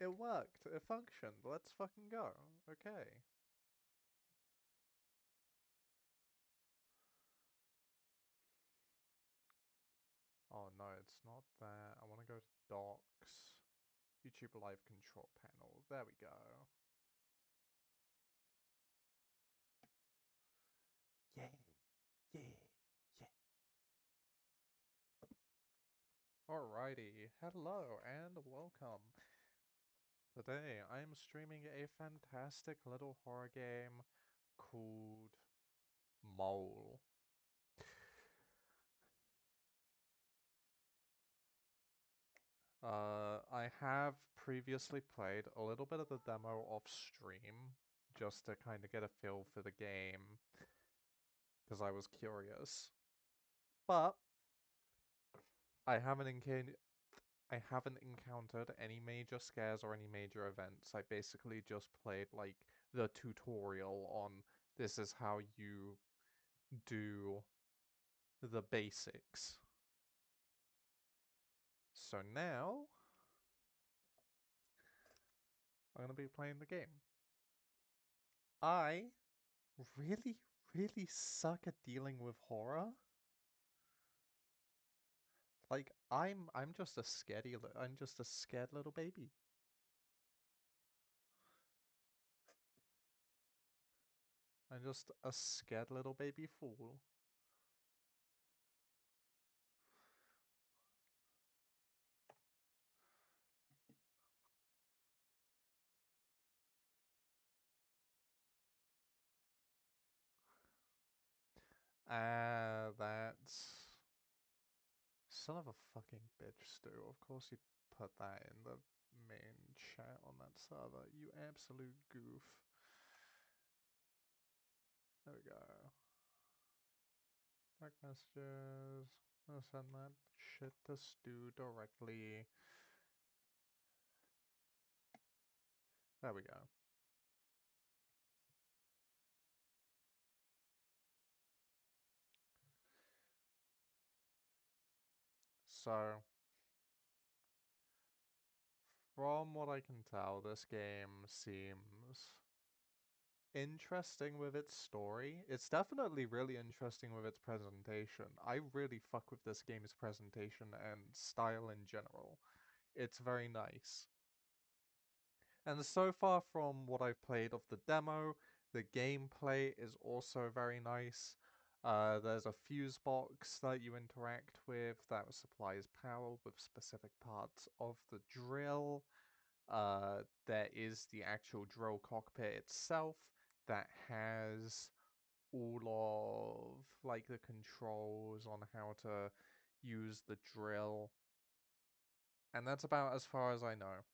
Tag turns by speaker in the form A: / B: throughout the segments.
A: It worked. It functioned. Let's fucking go. Okay. Oh no, it's not that. I want to go to docs. YouTube live control panel. There we go. Yeah. Yeah. Yeah. Alrighty. Hello and welcome. Today I'm streaming a fantastic little horror game called Mole. I have previously played a little bit of the demo off stream just to kind of get a feel for the game because I was curious. But I haven't encountered any major scares or any major events. I basically just played like the tutorial on this is how you do the basics. So now I'm gonna be playing the game. I really, really suck at dealing with horror. Like I'm just a I'm just a scared little baby. I'm just a scared little baby fool. That's son of a fucking bitch, Stu. Of course you put that in the main chat on that server. You absolute goof. There we go. Direct messages. I'll send that shit to Stu directly. There we go. So, from what I can tell, this game seems interesting with its story. It's definitely really interesting with its presentation. I really fuck with this game's presentation and style in general. It's very nice. And so far from what I've played of the demo, the gameplay is also very nice. There's a fuse box that you interact with that supplies power with specific parts of the drill. There is the actual drill cockpit itself that has all of like the controls on how to use the drill. And that's about as far as I know.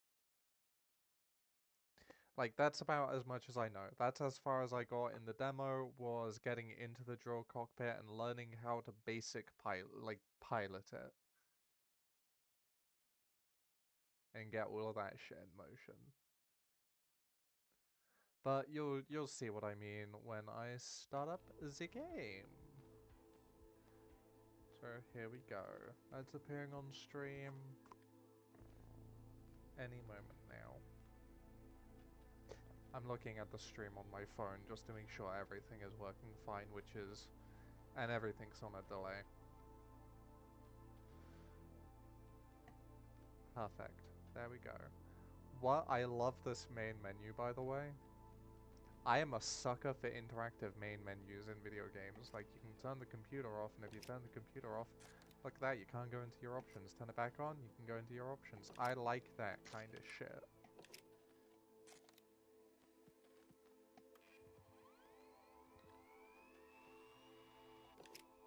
A: Like that's about as much as I know. That's as far as I got in the demo was getting into the drill cockpit and learning how to basic pilot it and get all of that shit in motion. But you'll see what I mean when I start up the game. So here we go. That's appearing on stream any moment now. I'm looking at the stream on my phone just to make sure everything is working fine, and everything's on a delay. Perfect. There we go. What I love this main menu, by the way. I am a sucker for interactive main menus in video games. Like, you can turn the computer off, and if you turn the computer off, like that, you can't go into your options. Turn it back on, you can go into your options. I like that kind of shit.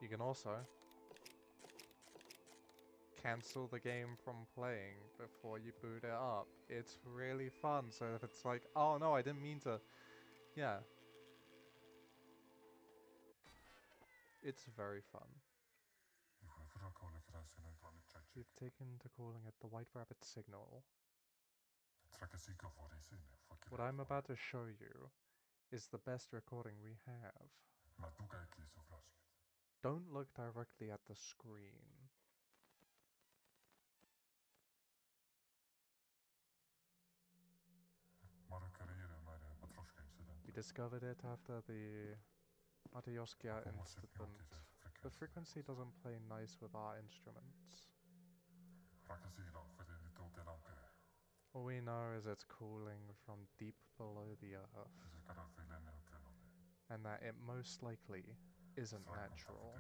A: You can also cancel the game from playing before you boot it up. It's really fun. So if it's like, oh no, I didn't mean to. Yeah. It's very fun. You've taken to calling it the White Rabbit Signal. What I'm about to show you is the best recording we have. Don't look directly at the screen. discovered it after the Matejoskia incident. The frequency doesn't play nice with our instruments. All we know is it's cooling from deep below the earth, and that it most likely isn't natural.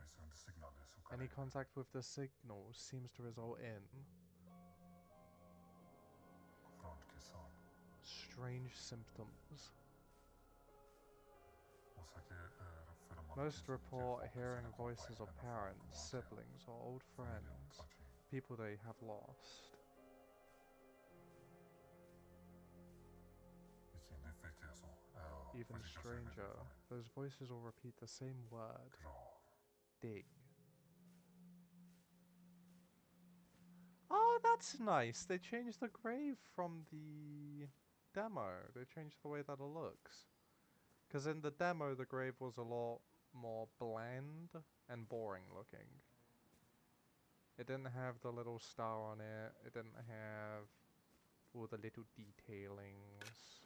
A: Any contact with the signal seems to result in strange symptoms. Most report hearing voices of parents, siblings, or old friends, people they have lost. Even stranger, those voices will repeat the same word: dig. Oh, that's nice. They changed the grave from the demo. They changed the way that it looks. Because in the demo, the grave was a lot more bland and boring looking. It didn't have the little star on it. It didn't have all the little detailings.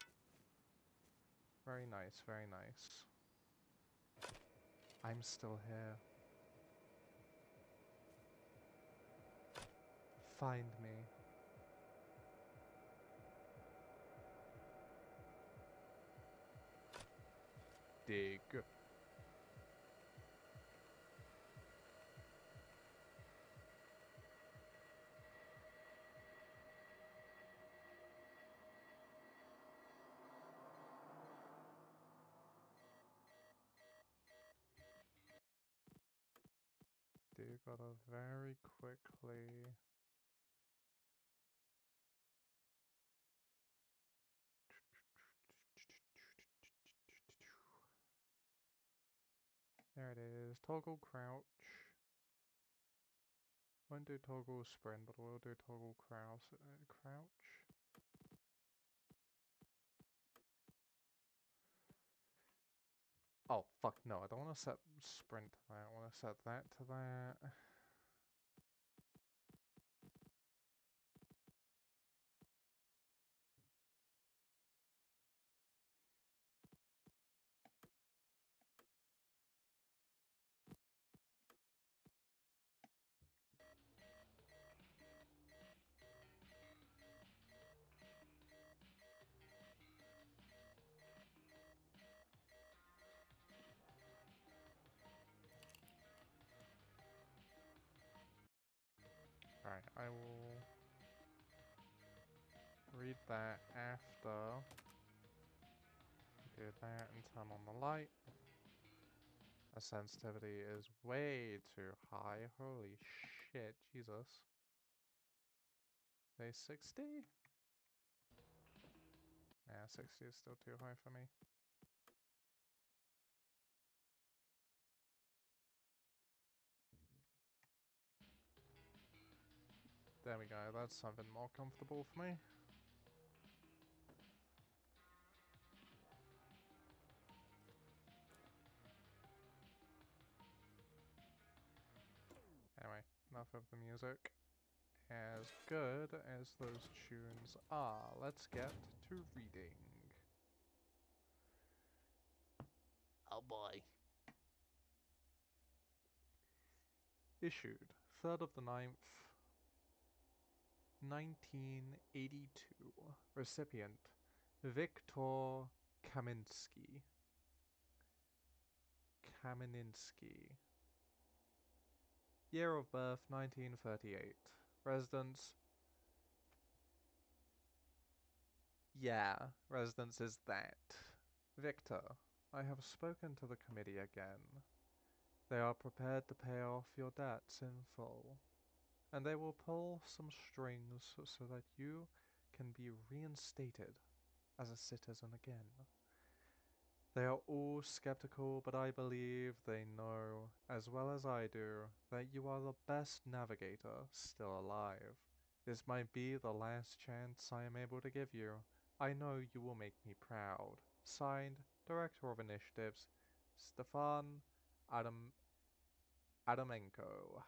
A: Very nice, very nice. I'm still here. Find me. Dig. Dig gotta very quickly. There it is. Toggle crouch. Won't do toggle sprint, but we'll do toggle crouch. Oh, fuck no. I don't want to set sprint to that. I want to set that to that. Alright, I will read that after. Do that and turn on the light. The sensitivity is way too high. Holy shit, Jesus. Say 60? Yeah, 60 is still too high for me. There we go, that's something more comfortable for me. Anyway, enough of the music. As good as those tunes are, let's get to reading. Oh boy. Issued 3rd of the 9th, 1982. Recipient Viktor Kaminsky. Year of birth 1938. Residence. Yeah, residence is that. Victor, I have spoken to the committee again. They are prepared to pay off your debts in full, and they will pull some strings so that you can be reinstated as a citizen again. They are all skeptical, but I believe they know, as well as I do, that you are the best navigator still alive. This might be the last chance I am able to give you. I know you will make me proud. Signed, Director of Initiatives, Stefan Adamenko.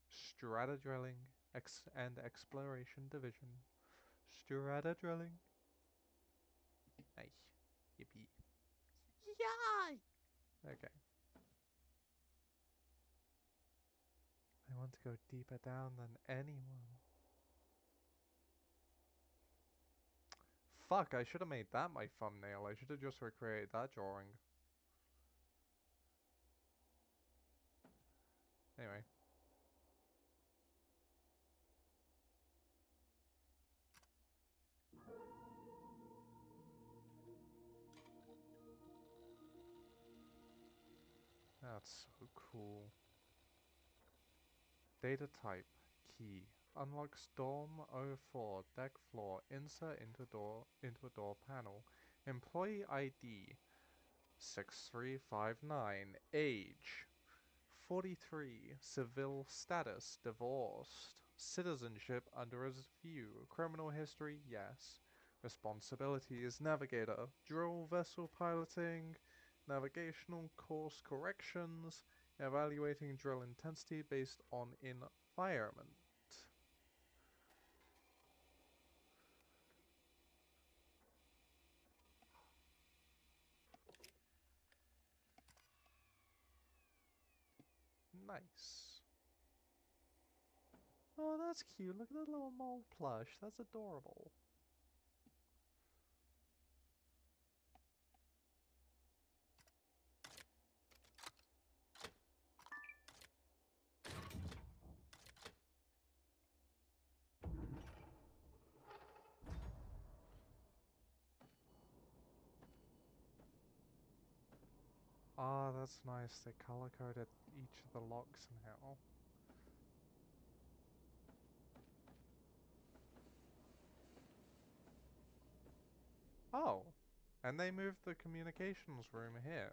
A: Strata Drilling and Exploration Division. Strata Drilling. Nice. Yippee.
B: Yay!
A: Okay. I want to go deeper down than anyone. Fuck, I should have made that my thumbnail. I should have just recreated that drawing. Anyway. That's so cool. Data type. Key. Unlocks dorm 04 deck floor. Insert into a door panel. Employee ID 6359. Age 43. Civil status divorced. Citizenship under review. Criminal history yes. Responsibilities navigator. Drill vessel piloting. Navigational course corrections. Evaluating drill intensity based on environment. Nice. Oh, that's cute. Look at that little mole plush. That's adorable. Ah, that's nice. They color coded each of the locks now. Oh, and they moved the communications room here.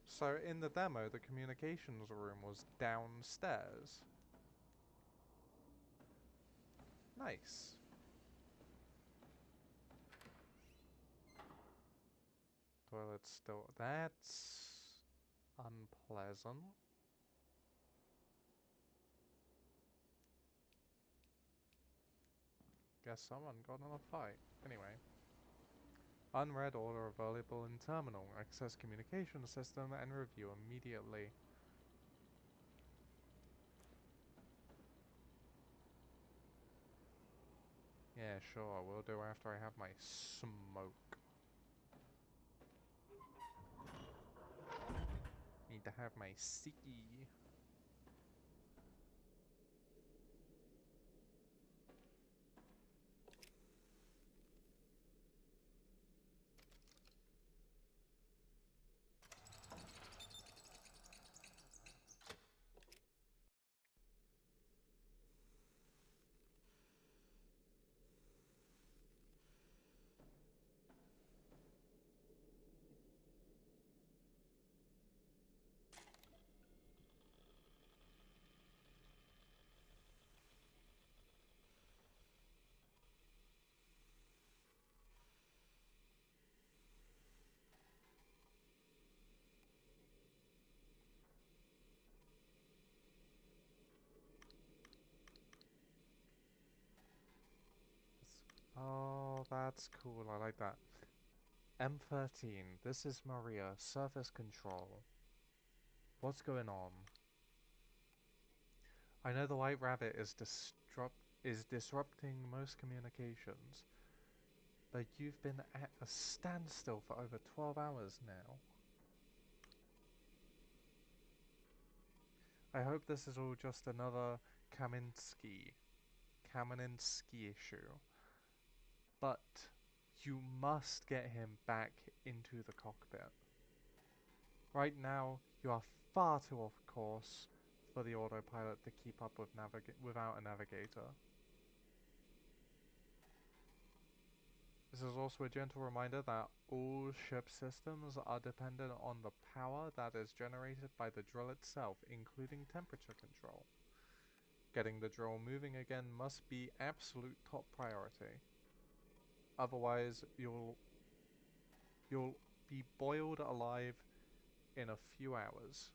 A: So in the demo, the communications room was downstairs. Nice. Toilet's still... That's unpleasant. Guess someone got in a fight. Anyway. Unread order available in terminal. Access communication system and review immediately. Yeah, sure, will do after I have my smoke. Need to have my siki. Oh, that's cool. I like that. M13. This is Maria. Surface control. What's going on? I know the White Rabbit is disrupting most communications, but you've been at a standstill for over 12 hours now. I hope this is all just another Kaminsky issue. But you must get him back into the cockpit. Right now, you are far too off course for the autopilot to keep up with without a navigator. This is also a gentle reminder that all ship systems are dependent on the power that is generated by the drill itself, including temperature control. Getting the drill moving again must be absolute top priority. Otherwise, you'll be boiled alive in a few hours.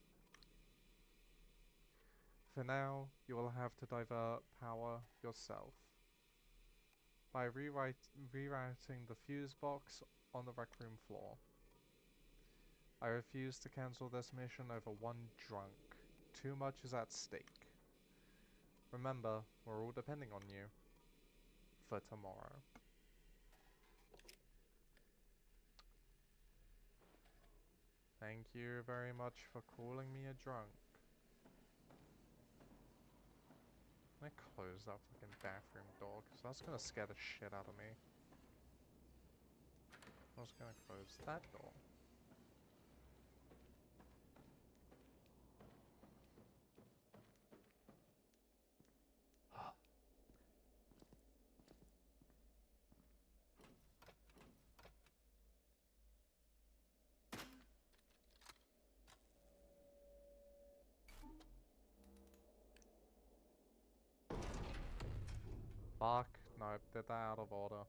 A: For now, you will have to divert power yourself by rerouting the fuse box on the rec room floor. I refuse to cancel this mission over one drunk. Too much is at stake. Remember, we're all depending on you. For tomorrow. Thank you very much for calling me a drunk. I'm gonna close that fucking bathroom door, because that's gonna scare the shit out of me. I was gonna close that door. Fuck. No, did that out of order.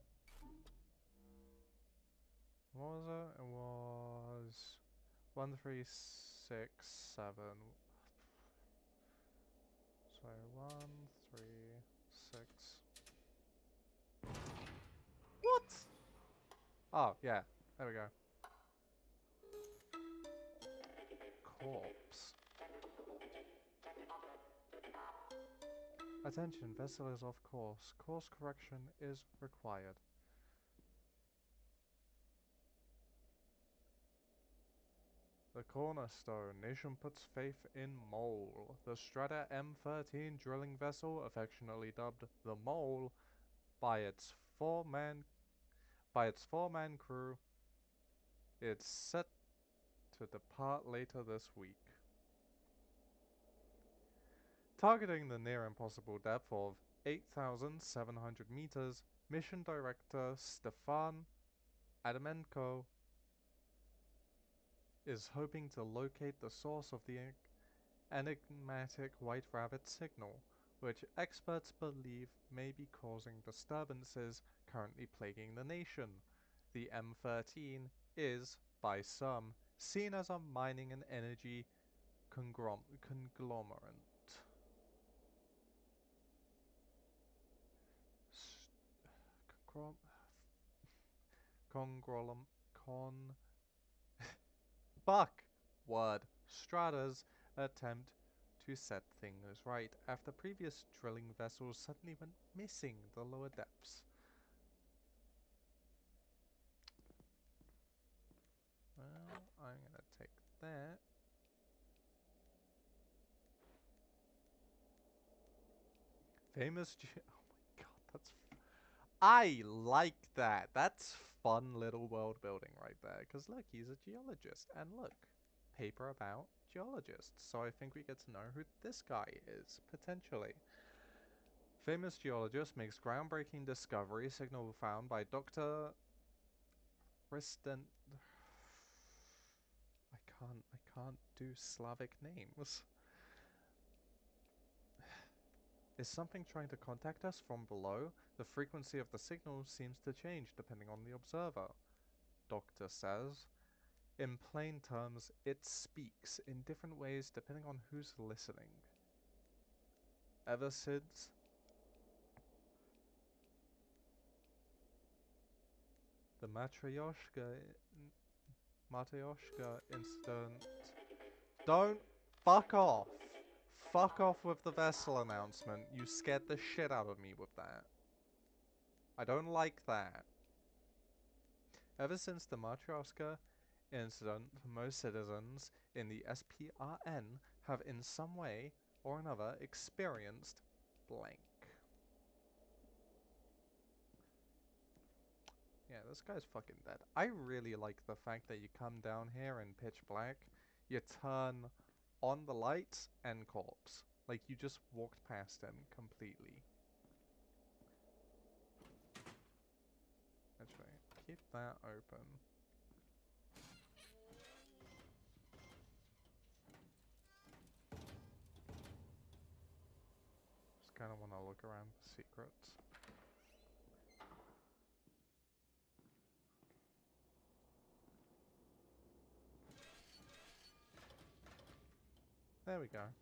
A: What was it? It was 1367. So 136. What? Oh, yeah. There we go. Corpse. Attention, vessel is off course. Course correction is required. The cornerstone. Nation puts faith in Mole. The Strata M13 drilling vessel, affectionately dubbed the Mole, by its four-man crew. It's set to depart later this week. Targeting the near impossible depth of 8,700 meters, Mission Director Stefan Adamenko is hoping to locate the source of the enigmatic White Rabbit signal, which experts believe may be causing disturbances currently plaguing the nation. The M13 is, by some, seen as a mining and energy conglomerate. Conglomerate. Fuck! Word. Strata's attempt to set things right after previous drilling vessels suddenly went missing the lower depths. Well, I'm gonna take that. Famous oh my god, I like that. That's fun little world building right there. Because look, he's a geologist. And look, paper about geologists. So I think we get to know who this guy is, potentially. Famous geologist makes groundbreaking discovery. Signal found by Dr. Kristen... I can't do Slavic names. Is something trying to contact us from below? The frequency of the signal seems to change depending on the observer. Doctor says. In plain terms, it speaks in different ways depending on who's listening. Ever since the Matryoshka incident... Don't fuck off! Fuck off with the vessel announcement. You scared the shit out of me with that. I don't like that. Ever since the Matryoshka incident, most citizens in the SPRN have in some way or another experienced blank. Yeah, this guy's fucking dead. I really like the fact that you come down here in pitch black, you turn on the lights and corpse. Like you just walked past him completely. Actually, keep that open. Just kind of want to look around for secrets. There we go.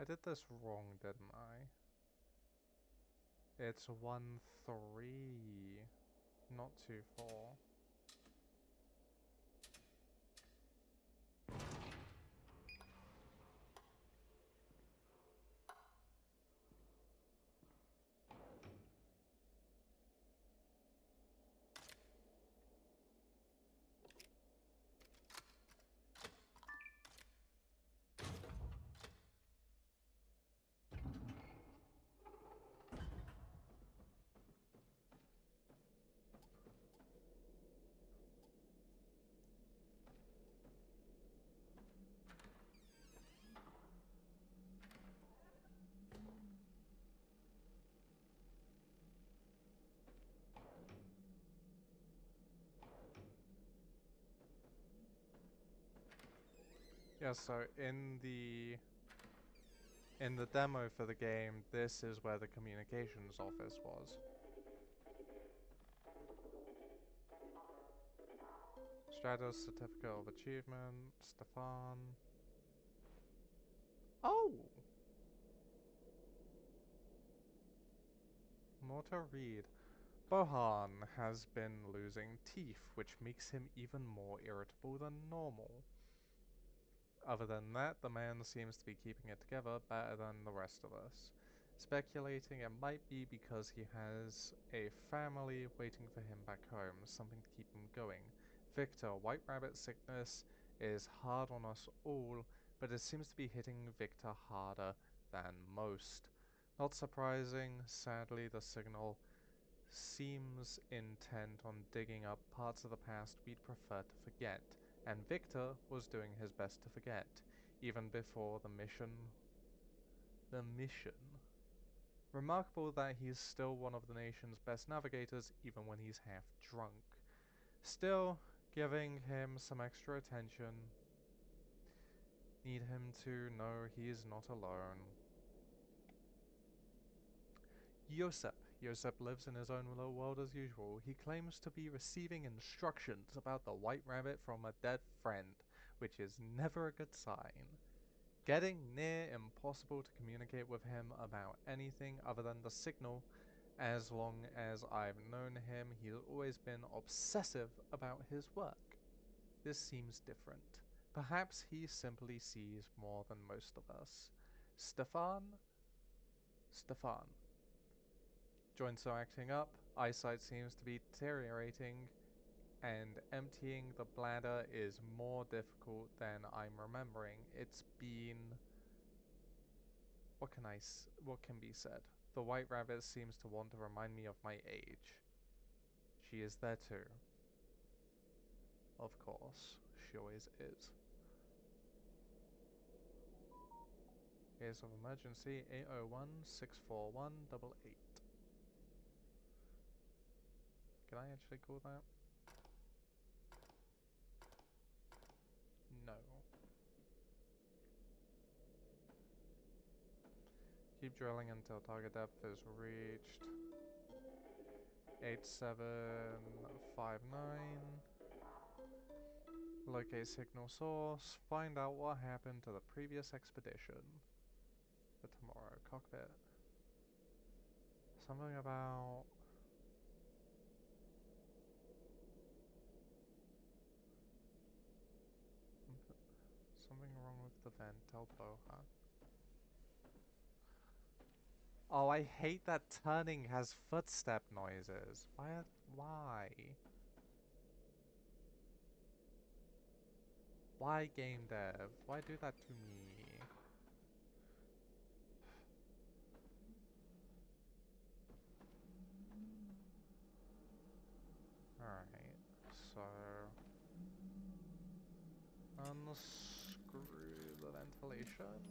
A: I did this wrong, didn't I? It's 1-3, not 2-4. Yeah, so in the demo for the game, this is where the communications office was. Stratos Certificate of Achievement, Stefan. Oh! More to read. Bohan has been losing teeth, which makes him even more irritable than normal. Other than that, the man seems to be keeping it together better than the rest of us. Speculating it might be because he has a family waiting for him back home, something to keep him going. Victor, White Rabbit sickness is hard on us all, but it seems to be hitting Victor harder than most. Not surprising, sadly the signal seems intent on digging up parts of the past we'd prefer to forget, and Victor was doing his best to forget, even before the mission. The mission. Remarkable that he's still one of the nation's best navigators, even when he's half drunk. Still, giving him some extra attention. Need him to know he's not alone. Yosep lives in his own little world as usual. He claims to be receiving instructions about the White Rabbit from a dead friend, which is never a good sign. Getting near impossible to communicate with him about anything other than the signal. As long as I've known him, he's always been obsessive about his work. This seems different. Perhaps he simply sees more than most of us. Stefan? Joints are acting up, eyesight seems to be deteriorating, and emptying the bladder is more difficult than I'm remembering. It's been... what can be said? The White Rabbit seems to want to remind me of my age. She is there too. Of course, she always is. Case of emergency 801-641-88. Can I actually call that? No. Keep drilling until target depth is reached. 8759. Locate signal source. Find out what happened to the previous expedition. For tomorrow. Cockpit. Something about... something wrong with the vent. Tell Boha. Oh, I hate that turning has footstep noises. Why? Why? Why, game dev? Why do that to me? Alright, so... unscrew the ventilation.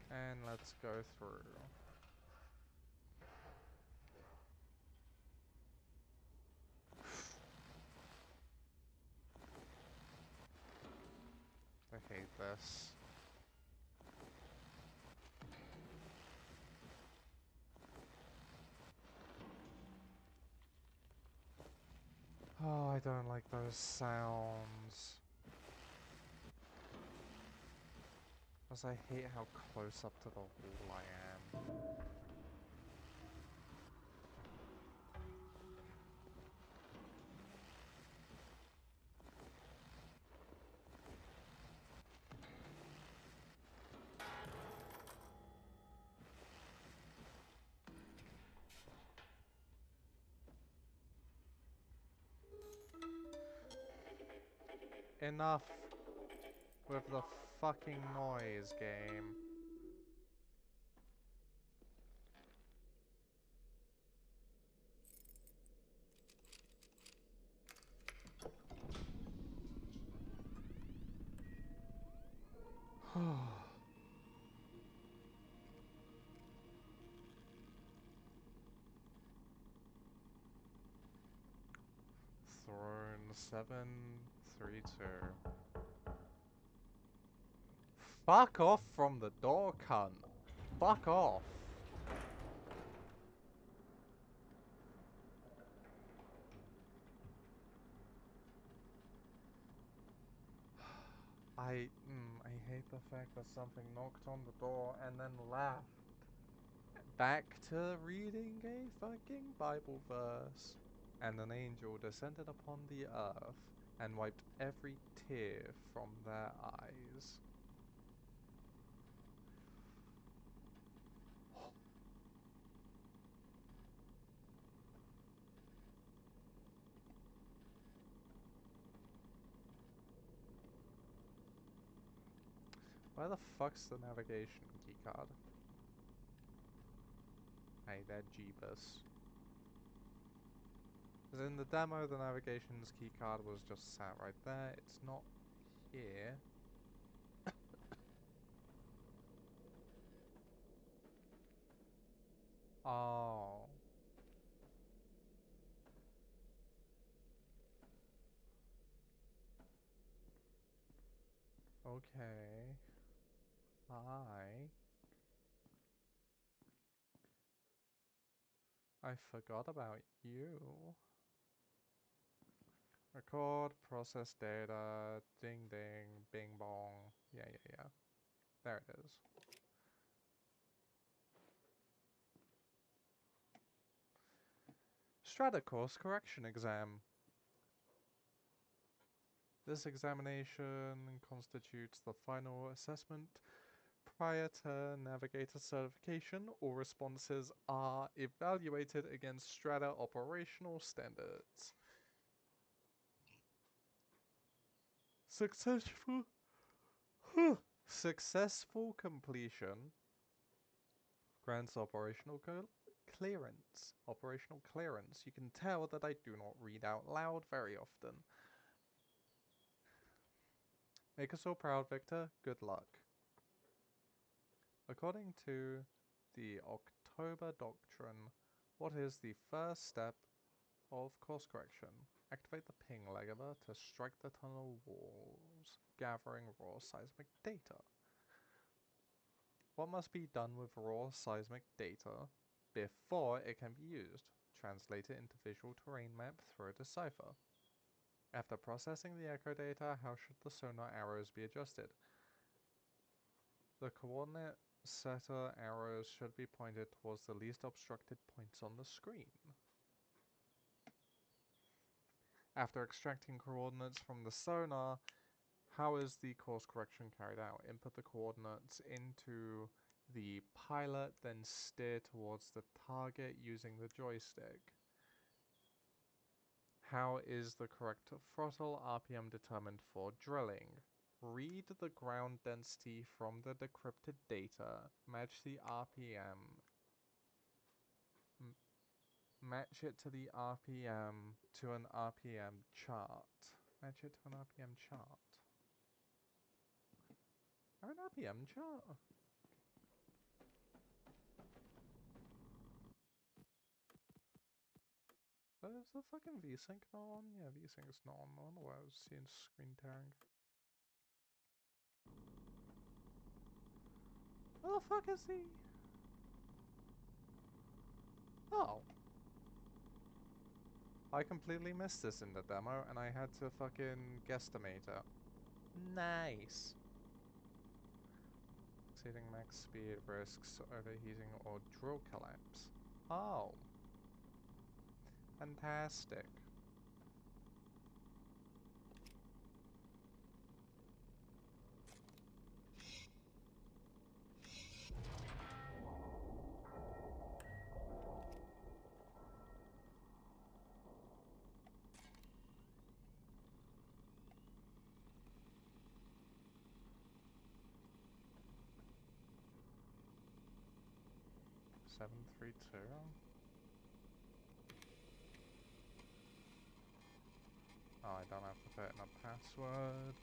A: And let's go through. I hate this. I don't like those sounds. Because I hate how close up to the wall I am. Enough with the fucking noise, game. Throne 732. Fuck off from the door, cunt. Fuck off. I hate the fact that something knocked on the door and then left. Back to reading a fucking Bible verse. And an angel descended upon the earth and wiped every tear from their eyes. Where the fuck's the navigation keycard? Hey there, Jeebus. Because in the demo, the navigation's keycard was just sat right there. It's not here. Oh. Okay. I forgot about you. Record, process data, ding ding, bing bong. Yeah. There it is. Strata course correction exam. This examination constitutes the final assessment prior to navigator certification. All responses are evaluated against Strata operational standards. Successful completion grants clearance. Operational clearance. You can tell that I do not read out loud very often. Make us all proud, Victor. Good luck. According to the October Doctrine, what is the first step of course correction? Activate the ping lever to strike the tunnel walls, gathering raw seismic data. What must be done with raw seismic data before it can be used? Translate it into visual terrain map through a decipher. After processing the echo data, how should the sonar arrows be adjusted? The coordinate setter arrows should be pointed towards the least obstructed points on the screen. After extracting coordinates from the sonar, how is the course correction carried out? Input the coordinates into the pilot, then steer towards the target using the joystick. How is the correct throttle RPM determined for drilling? Read the ground density from the decrypted data. Match the RPM. Match it to the RPM to an RPM chart. Match it to an RPM chart. Or an RPM chart? But is the fucking VSync not on? Yeah, VSync's not on. I wonder why I was seeing screen tearing. Where the fuck is he? Oh. I completely missed this in the demo, and I had to fucking guesstimate it. Nice. Exceeding max speed risks overheating or drill collapse. Oh. Fantastic. Seven, 3, 2. Oh, I don't have to put in a password.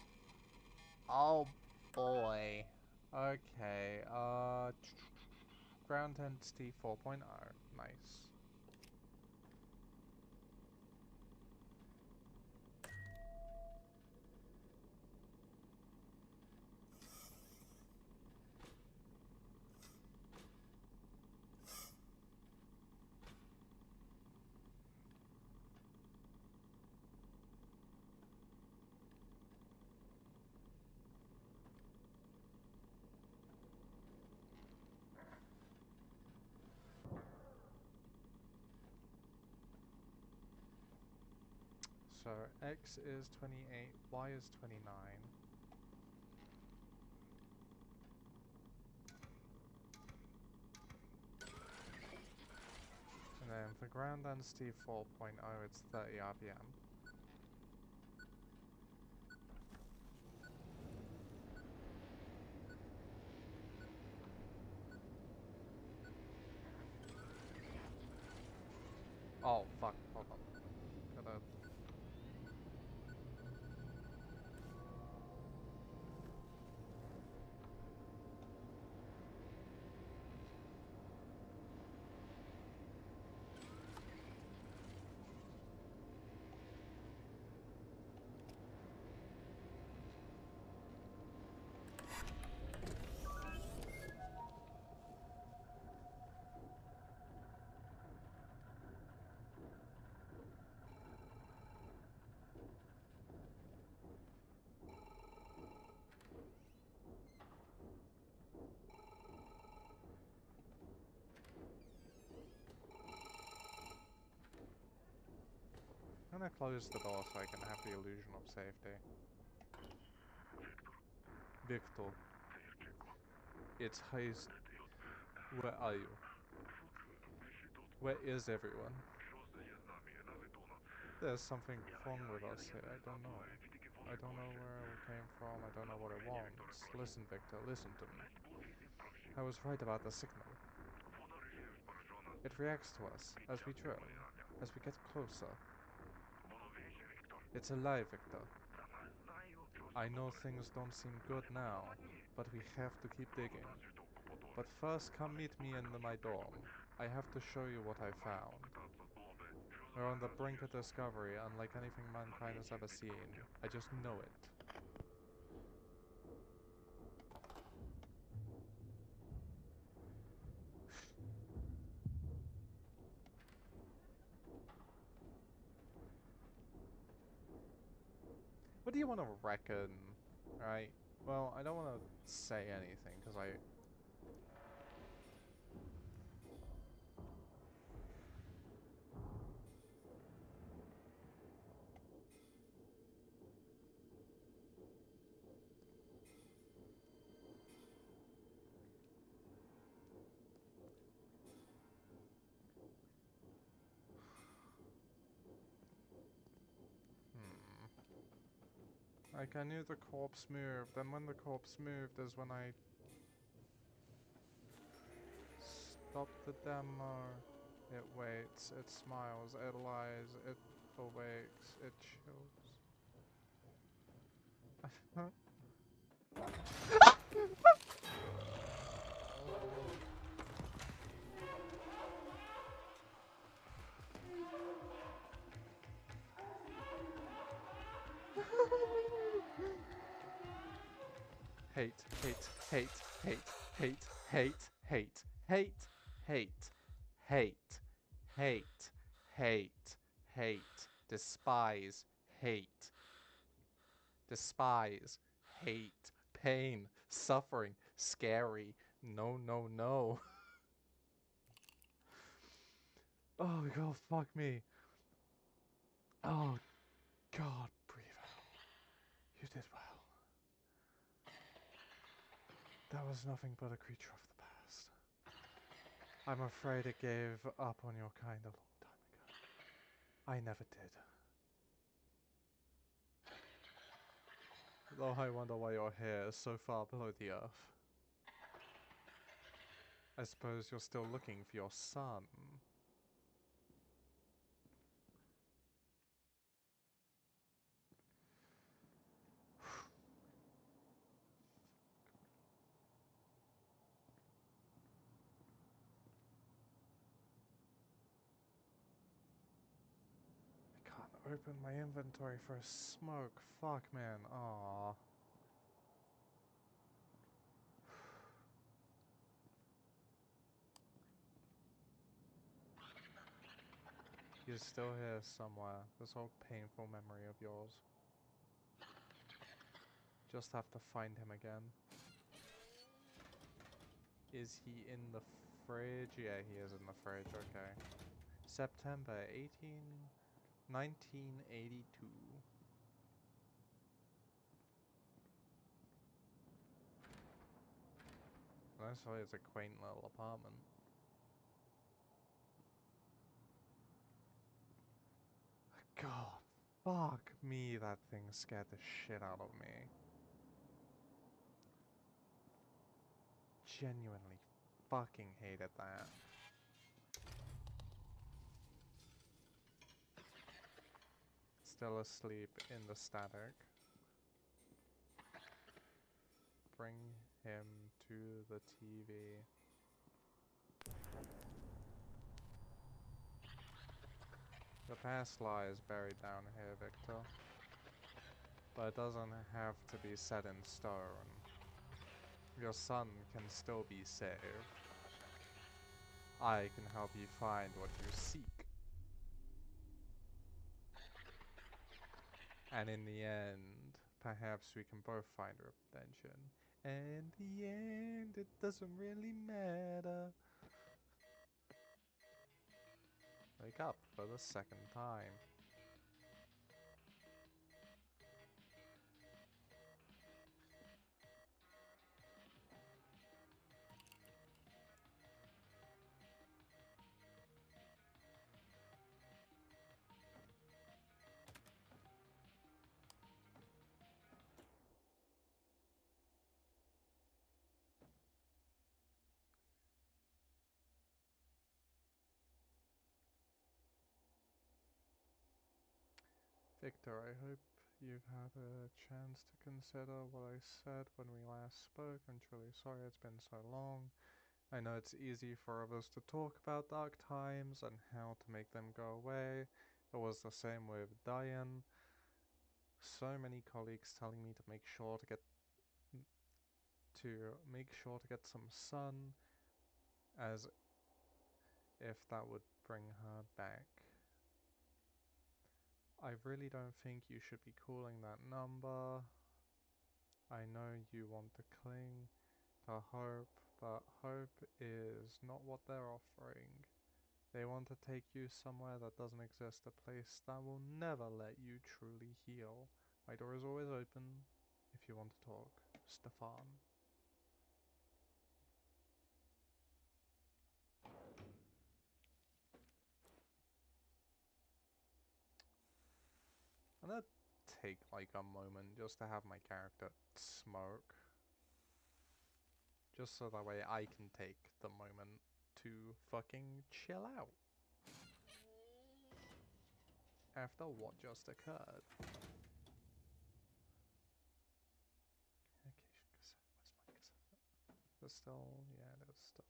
A: Oh boy. Okay, ground entity 4.0. Nice. So X is 28, Y is 29. And then for ground density 4.0, it's 30 RPM. Oh, fuck, hold on. Gotta... I'm gonna close the door so I can have the illusion of safety. Victor. It's heist. Where are you? Where is everyone? There's something wrong with us here. I don't know. I don't know where it came from. I don't know what it wants. Listen, Victor. Listen to me. I was right about the signal. It reacts to us as we drill, as we get closer. It's alive, Victor. I know things don't seem good now, but we have to keep digging. But first, come meet me in my dorm. I have to show you what I found. We're on the brink of discovery, unlike anything mankind has ever seen. I just know it. What do you want to reckon? Right? Well, I don't want to say anything, because I... Like, I knew the corpse moved, and when the corpse moved is when I... stopped the demo. It waits, it smiles, it lies, it awakes, it chills. Hate, hate, hate, hate, hate, hate, hate, hate, hate, hate, hate, hate, hate, despise, hate, despise, hate, pain, suffering, scary. No, no, no. Oh, God, fuck me. Oh, God, breathe out. You did well. That was nothing but a creature of the past. I'm afraid it gave up on your kind a long time ago. I never did. Though I wonder why your hair is so far below the earth. I suppose you're still looking for your son. I can't open my inventory for a smoke. Fuck, man. Aww. He's still here somewhere. This old painful memory of yours. Just have to find him again. Is he in the fridge? Yeah, he is in the fridge. Okay. September 1982. Honestly, it's a quaint little apartment. God, fuck me, that thing scared the shit out of me. Genuinely fucking hated that. Still asleep in the static. Bring him to the TV. The past lies buried down here, Victor. But it doesn't have to be set in stone. Your son can still be saved. I can help you find what you seek. And in the end, perhaps we can both find redemption. And in the end, it doesn't really matter. Wake up for the second time. Victor, I hope you've had a chance to consider what I said when we last spoke. I'm truly sorry it's been so long. I know it's easy for others to talk about dark times and how to make them go away. It was the same with Diane. So many colleagues telling me to make sure to get some sun, as if that would bring her back. I really don't think you should be calling that number. I know you want to cling to hope, but hope is not what they're offering. They want to take you somewhere that doesn't exist, a place that will never let you truly heal. My door is always open if you want to talk. Stefan. I'm gonna take like a moment just to have my character smoke. Just so that way I can take the moment to fucking chill out. After what just occurred. Communication cassette. Where's my cassette? There's still, yeah, there's still.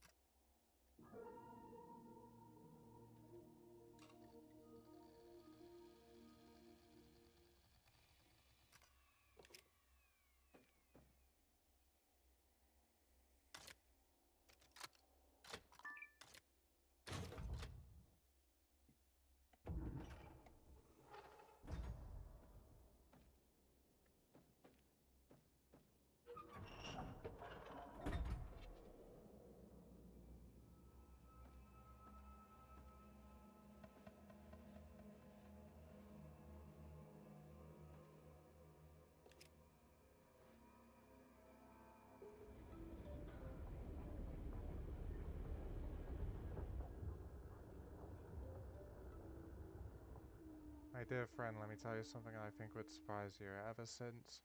A: My dear friend, let me tell you something I think would surprise you. Ever since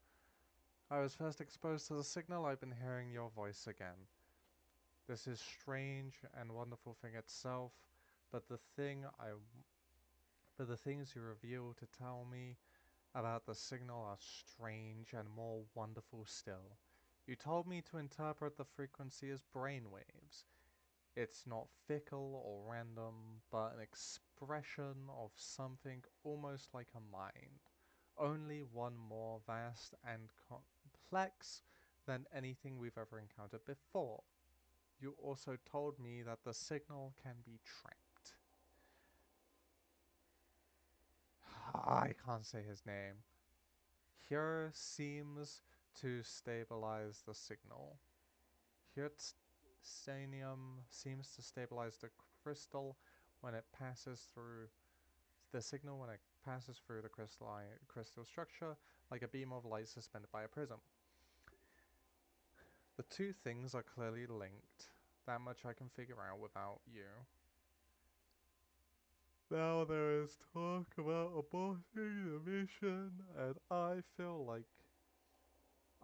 A: I was first exposed to the signal, I've been hearing your voice again. This is strange and wonderful thing itself, but the things you reveal to tell me about the signal are strange and more wonderful still. You told me to interpret the frequency as brainwaves. It's not fickle or random, but an expression of something almost like a mind. Only one more vast and complex than anything we've ever encountered before. You also told me that the signal can be tracked. I can't say his name. Here seems to stabilize the signal. Hirtstanium seems to stabilize the crystal when it passes through the signal when it passes through the crystal structure like a beam of light suspended by a prism. The two things are clearly linked. That much I can figure out without you. Now there is talk about aborting the mission, and I feel like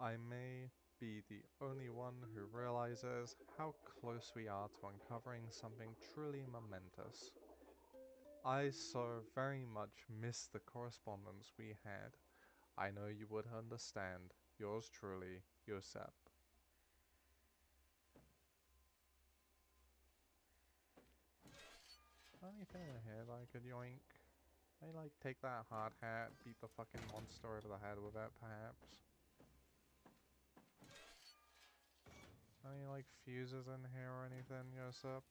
A: I may be the only one who realizes how close we are to uncovering something truly momentous. I so very much miss the correspondence we had. I know you would understand. Yours truly, Yosep. Anything in here that I could yoink? I like take that hard hat, beat the fucking monster over the head with it, perhaps. Any like fuses in here or anything, Yosep?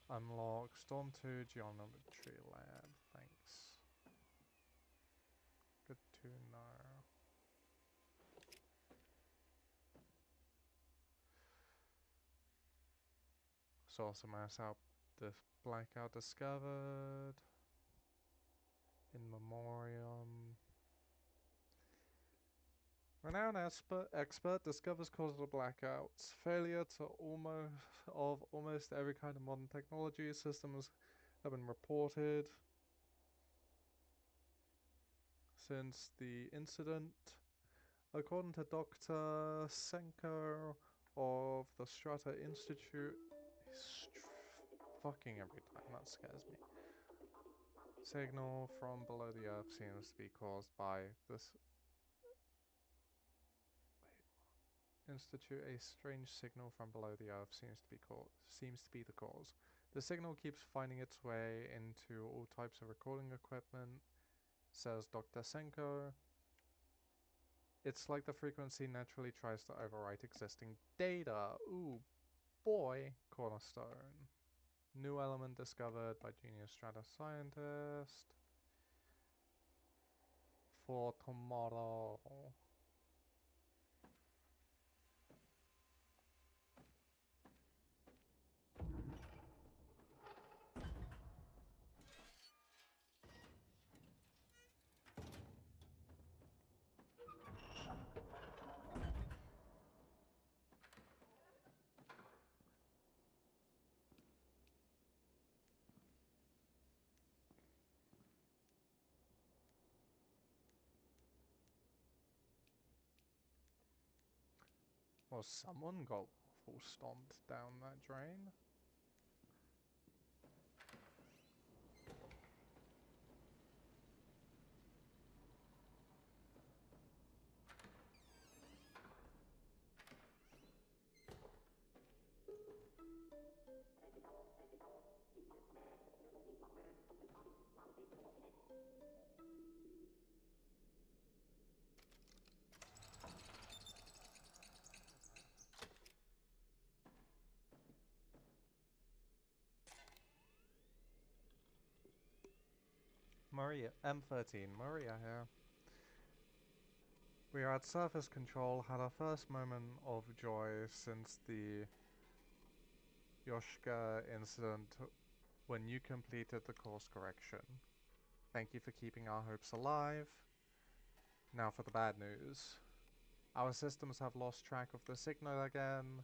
A: Unlock Storm 2 Geometry Lab, thanks. Good to know. Source of mass out this blackout discovered. In memoriam. Renowned expert discovers cause of the blackouts. Failure to almost every kind of modern technology systems have been reported since the incident. According to Dr. Senko of the Strata Institute, fucking every time, that scares me. Signal from below the earth seems to be caused by this Institute. A strange signal from below the earth seems to be the cause. The signal keeps finding its way into all types of recording equipment, says Dr. Senko. It's like the frequency naturally tries to overwrite existing data. Ooh, boy. Cornerstone. New element discovered by junior strata scientist. For tomorrow. Well, someone got full stomped down that drain. Maria, M13, Maria here. We are at surface control, had our first moment of joy since the Yoshka incident when you completed the course correction. Thank you for keeping our hopes alive. Now for the bad news. Our systems have lost track of the signal again.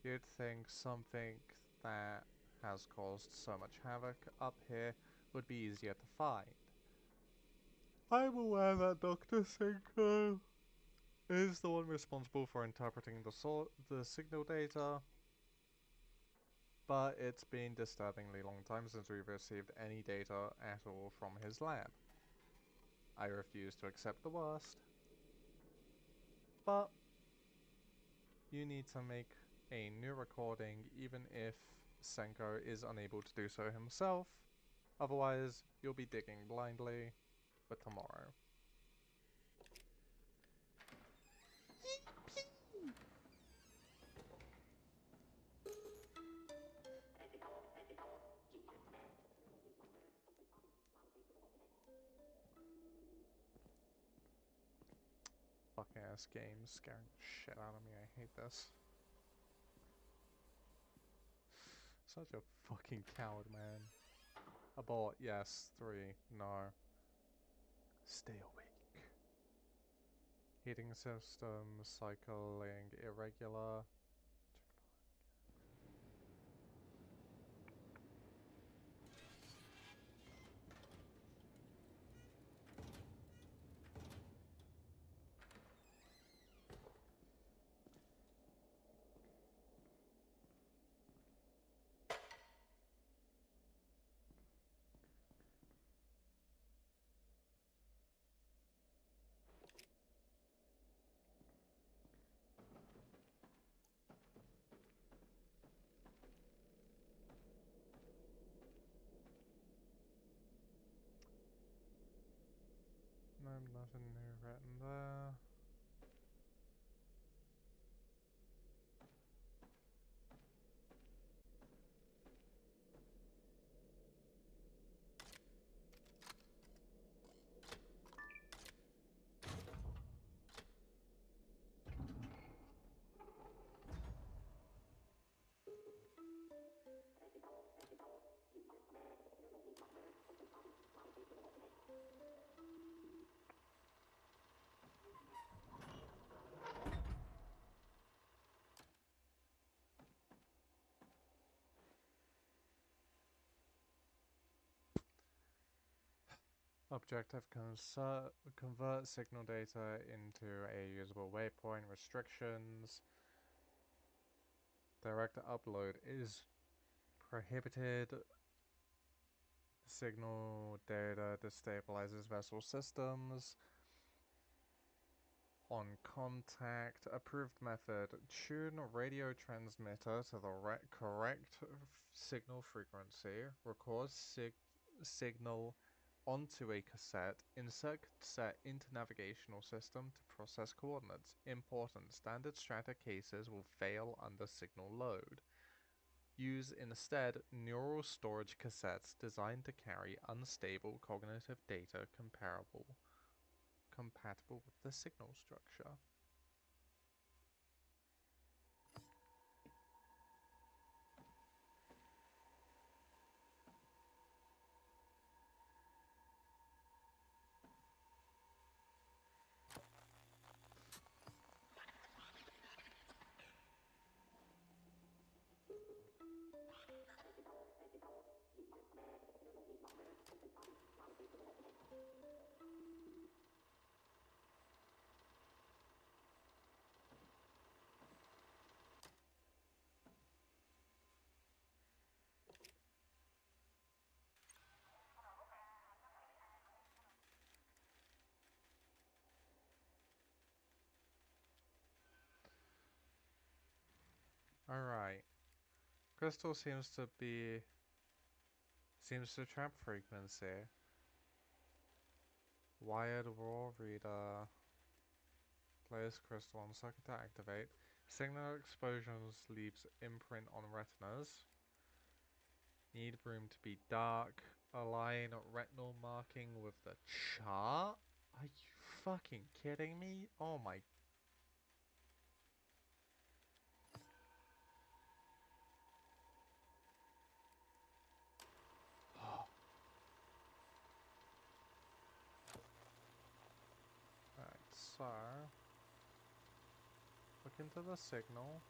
A: You'd think something that has caused so much havoc up here would be easier to find. I'm aware that Dr. Cinco is the one responsible for interpreting the signal data, but it's been disturbingly long time since we've received any data at all from his lab. I refuse to accept the worst, but you need to make a new recording even if Senko is unable to do so himself, otherwise you'll be digging blindly for tomorrow. Fucking ass games scaring the shit out of me, I hate this. Such a fucking coward, man. Abort, yes. 3, no. Stay awake. Heating system cycling irregular. No, nothing new written there. Objective convert signal data into a usable waypoint. Restrictions. Direct upload is prohibited. Signal data destabilizes vessel systems. On contact, approved method. Tune radio transmitter to the correct signal frequency. Record signal onto a cassette. Insert cassette into navigational system to process coordinates. Important. Standard strata cases will fail under signal load. Use instead neural storage cassettes designed to carry unstable cognitive data compatible with the signal structure. Alright. Crystal seems to trap frequency. Wired raw reader. Place crystal on circuit to activate. Signal explosions leaves imprint on retinas. Need room to be dark. Align retinal marking with the chart? Are you fucking kidding me? Oh my. Alright, So, look into the signal.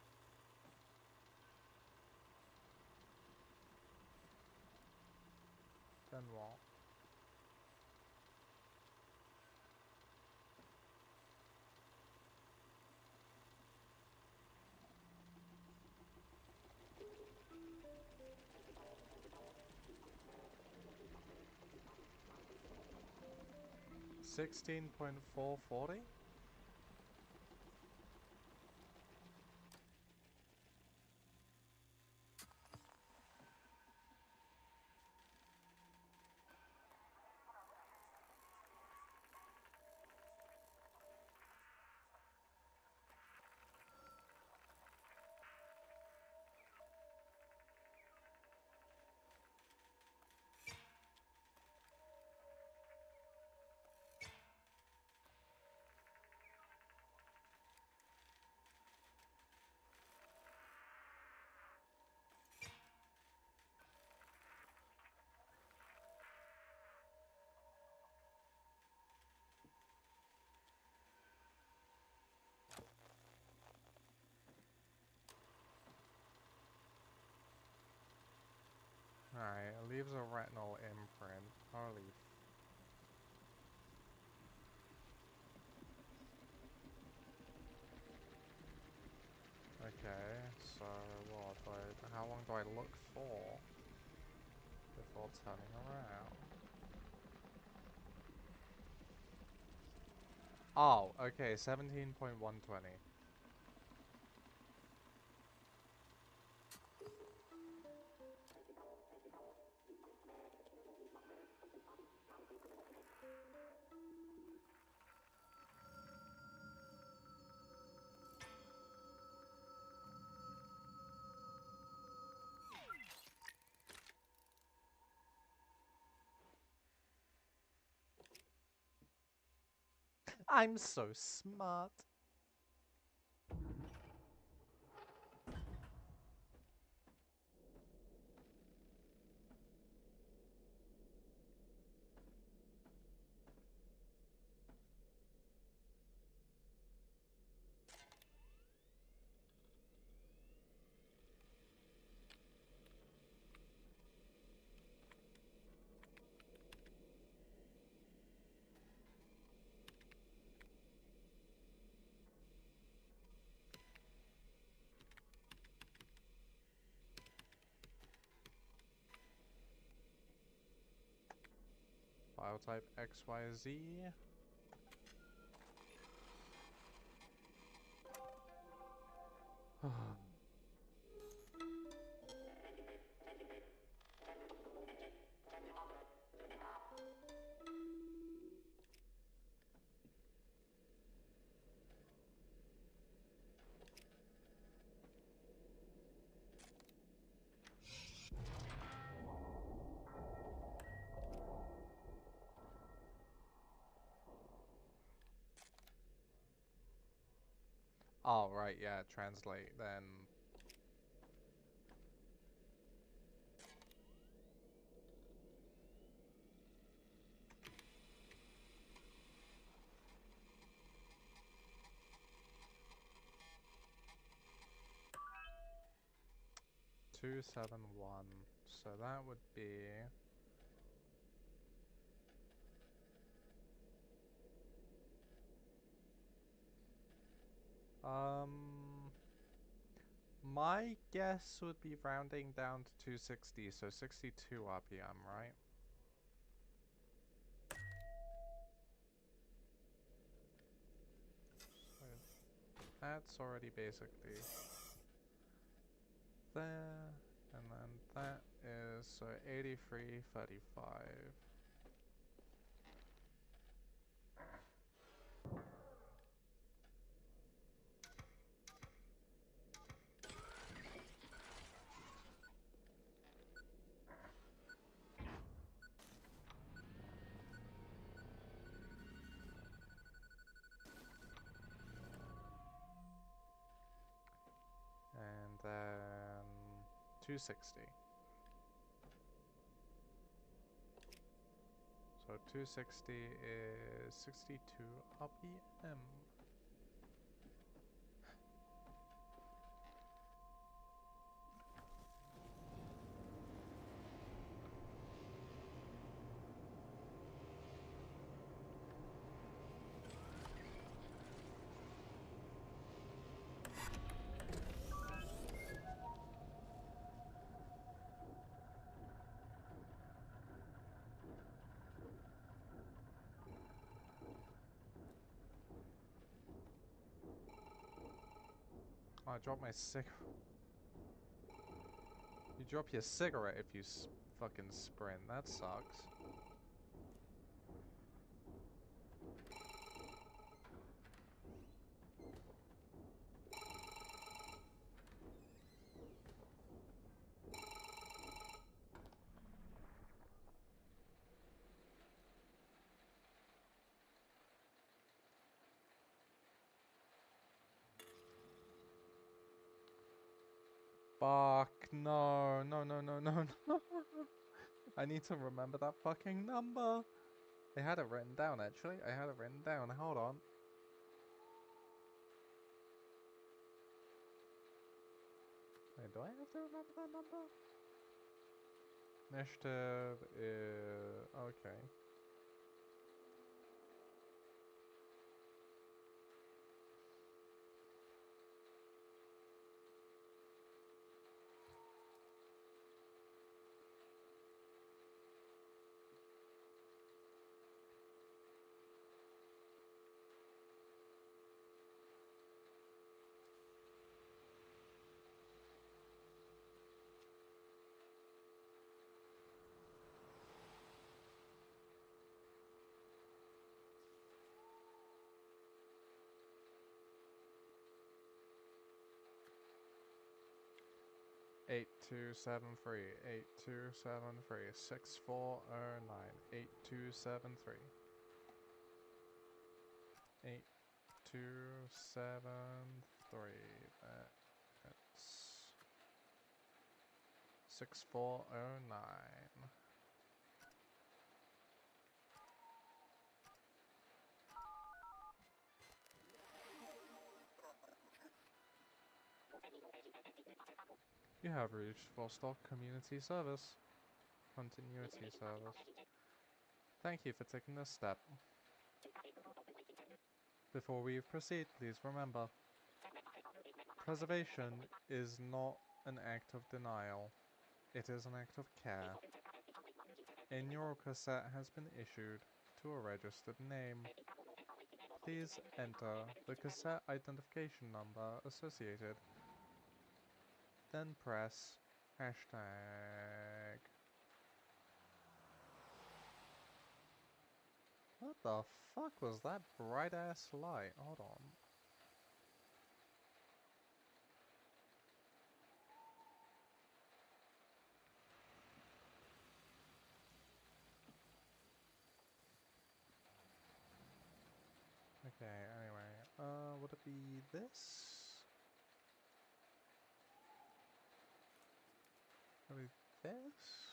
A: Then what? $16.440? Alright, it leaves a retinal imprint. Holy okay, so what how long do I look for before turning around? Oh, okay, 17.120. I'm so smart. File type XYZ. Oh, right, yeah, translate then. $271. So that would be my guess would be rounding down to 260, so 62 RPM, right? So that's already basically there, and then that is so 83.35. And then 260. So So 260 is 62 RPM. Oh, I dropped my cigarette. You drop your cigarette if you fucking sprint. That sucks. Fuck, no, no, no, no, no, no. I need to remember that fucking number. I had it written down, actually. I had it written down. Hold on. Wait, do I have to remember that number? Initiative is... okay. Eight two seven three 8273 6409 8273 8273. That's 6409. You have reached Vostok Community Service. Continuity Service. Thank you for taking this step. Before we proceed, please remember, preservation is not an act of denial. It is an act of care. A neural cassette has been issued to a registered name. Please enter the cassette identification number associated. Then press hashtag. What the fuck was that bright ass light? Hold on. Okay, anyway, would it be this? Would it be this?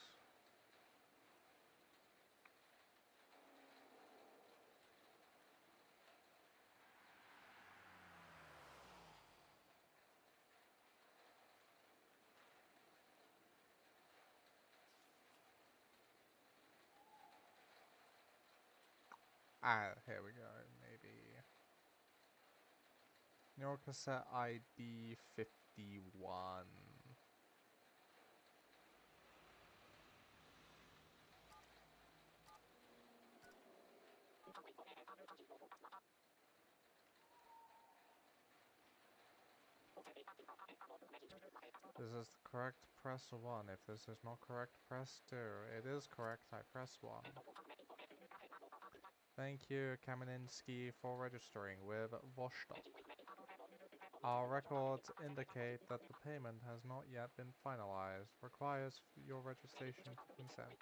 A: Ah, here we go, maybe. Neural cassette ID 51. This is correct, press 1. If this is not correct, press 2. It is correct, I press 1. Thank you, Kameninski, for registering with Vostok. Our records indicate that the payment has not yet been finalized. Requires your registration for consent.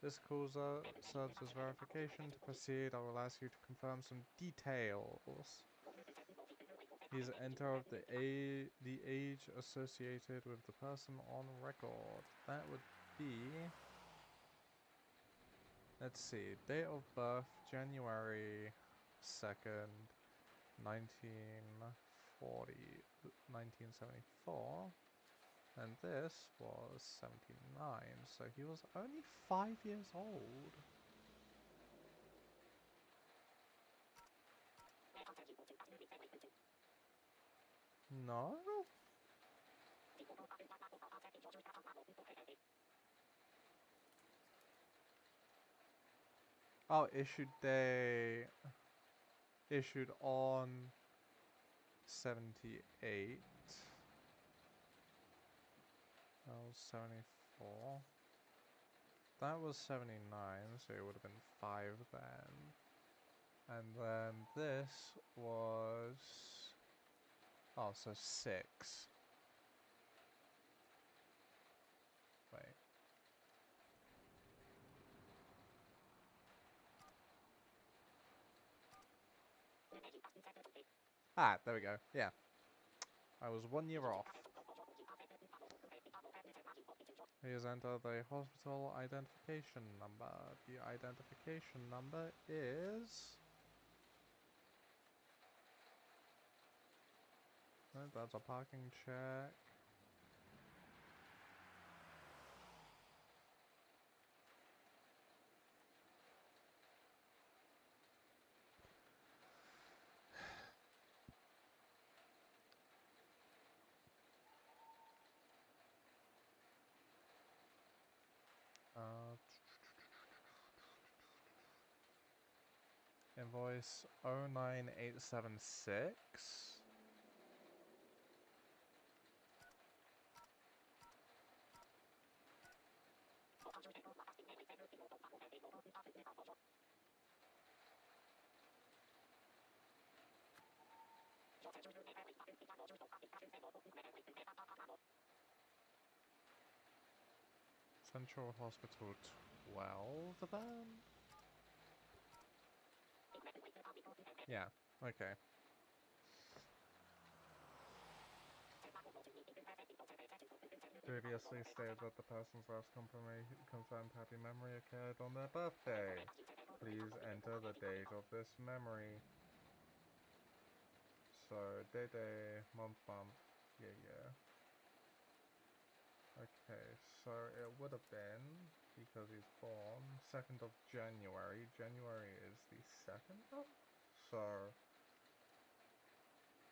A: This call serves as verification. To proceed, I will ask you to confirm some details. Please enter the age associated with the person on record. That would be Let's see. Date of birth, January 2nd, 1940, 1974. And this was 79, so he was only 5 years old. No? Oh, issued on 78. That was 74. That was 79, so it would have been 5 then. And then this was... Oh, so 6. Wait. Ah, there we go. Yeah. I was 1 year off. Here's enter the hospital identification number. The identification number is... Oh, that's a parking check. Invoice 09876. Central Hospital 12 then? Yeah, okay. Previously stated that the person's last confirmed happy memory occurred on their birthday. Please enter the date of this memory. So, day, month, yeah. Okay, so it would have been, because he's born, 2nd of January. January is the 2nd month? So,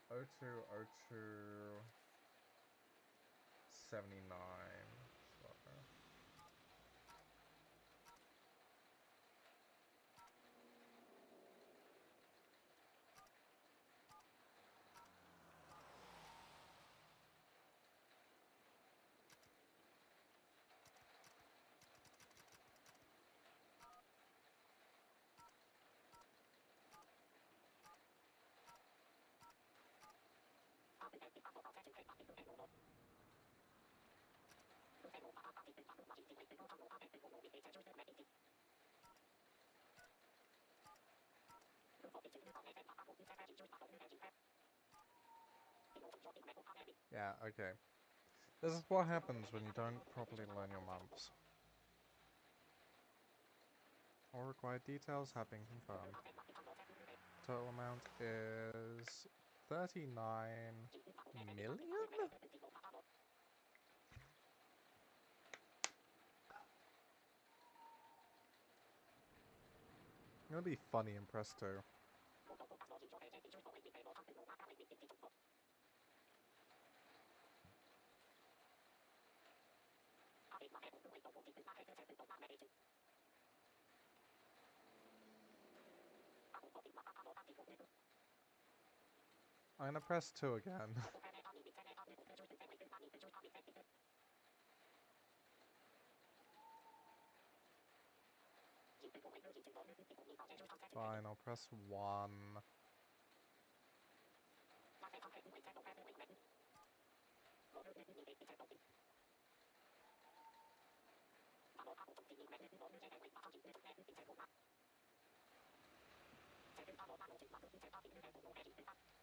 A: 0202 79. So, yeah, okay. This is what happens when you don't properly learn your months. All required details have been confirmed. Total amount is 39 million? I'm gonna be funny and press 2. I'm gonna press 2 again. Fine, I'll press 1.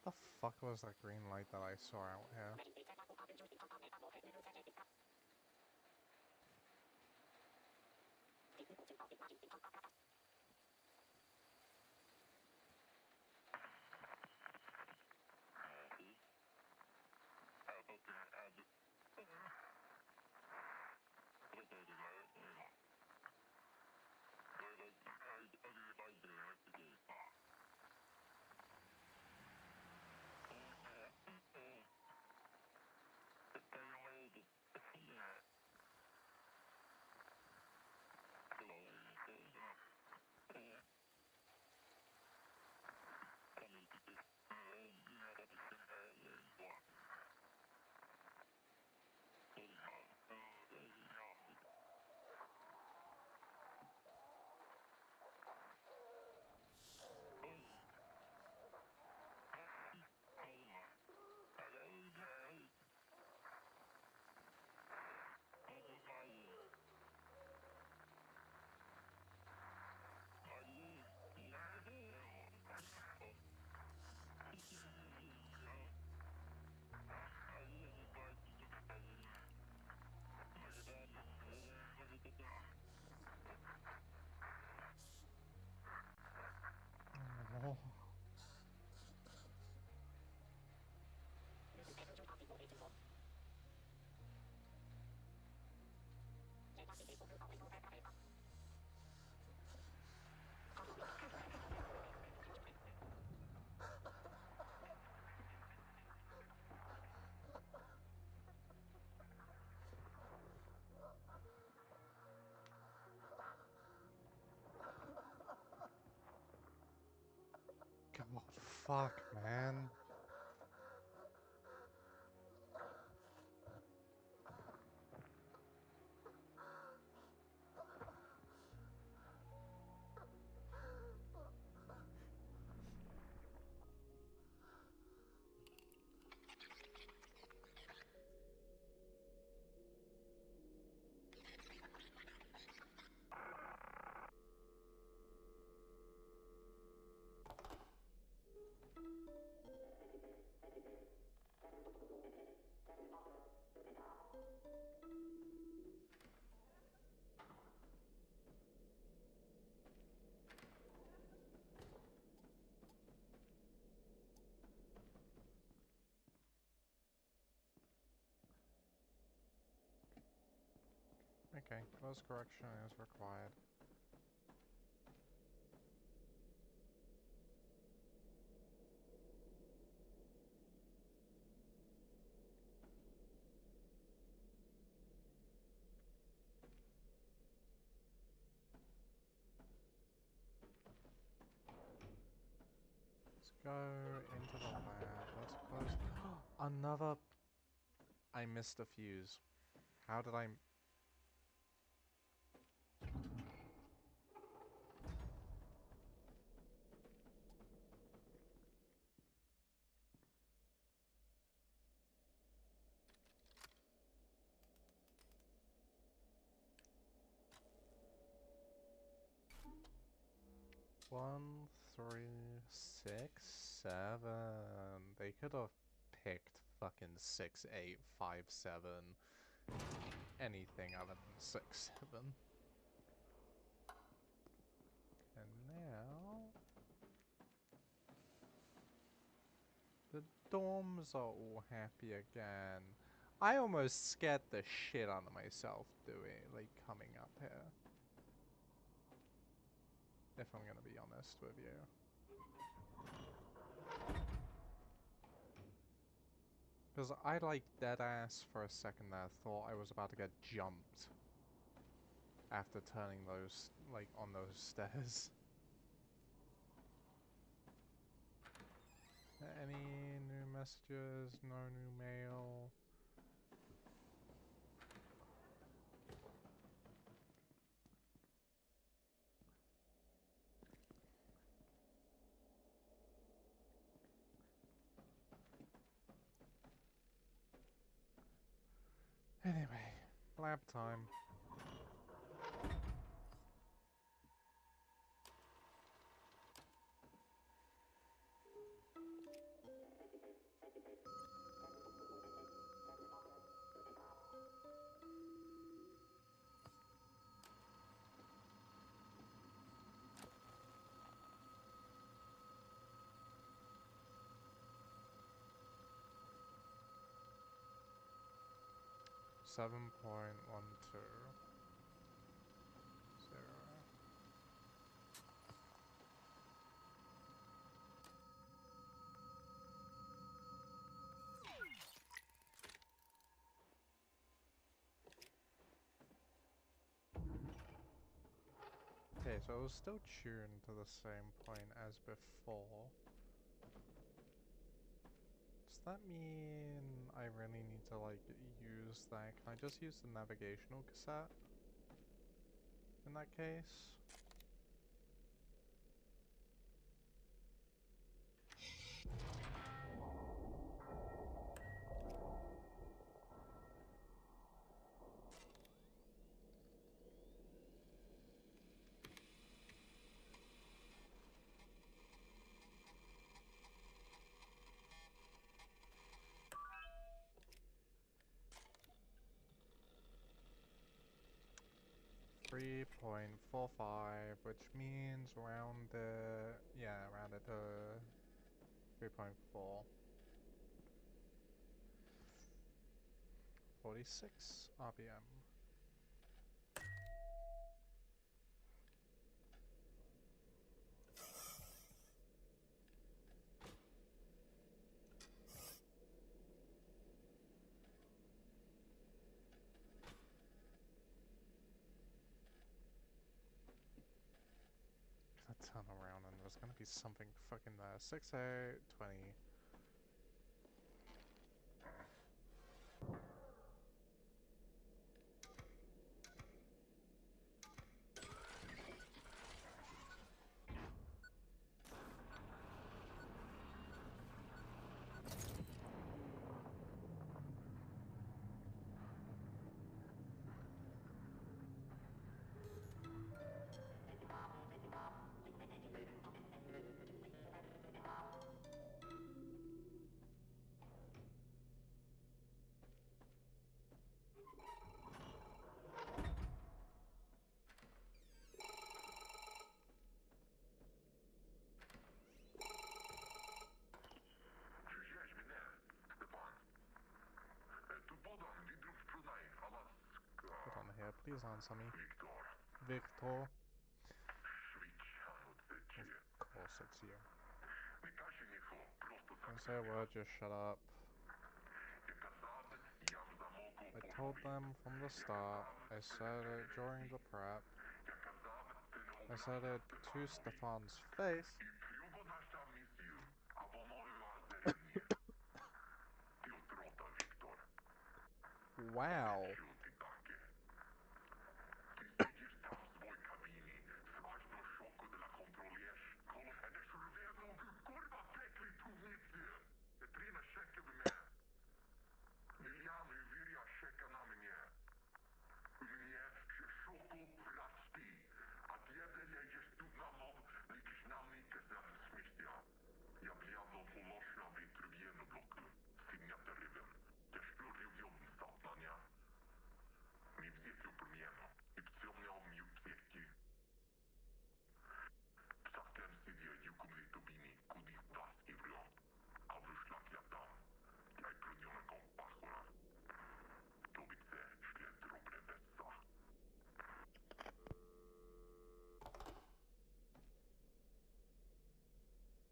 A: The fuck was that green light that I saw out here? fuck, man. Okay, course correction is required. Let's go into the lab. Let's close. Another. I missed a fuse. How did I? One, three, six, seven. They could have picked fucking 6, 8, 5, 7. Anything other than 6, 7. And now the dorms are all happy again. I almost scared the shit out of myself coming up here. If I'm gonna be honest with you. Because I dead ass for a second there thought I was about to get jumped. After turning those, on those stairs. Any new messages? No new mail. Anyway, lab time. Seven 7.12. 0. Okay, so it was still tuned to the same point as before. Does that mean I really need to, use that? Can I just use the navigational cassette? In that case? 3.45, which means round it, yeah, round it to 3.4. 46 RPM. turn around and there's gonna be something fucking there. 6, 8, 20. Put on here, please answer me. Victor. Of course it's you. Don't say a word, just shut up. I told them from the start, I said it during the prep, I said it to Stefan's face. Wow.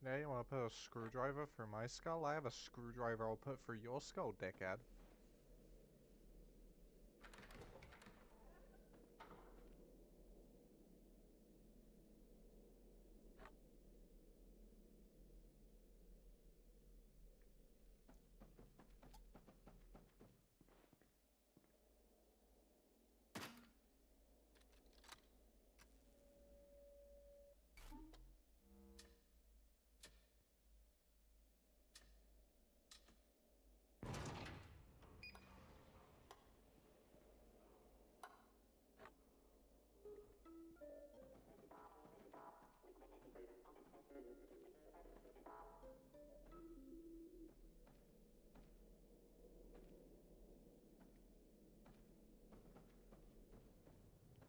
A: Yeah, you wanna put a screwdriver through my skull? I have a screwdriver I'll put through your skull, dickhead.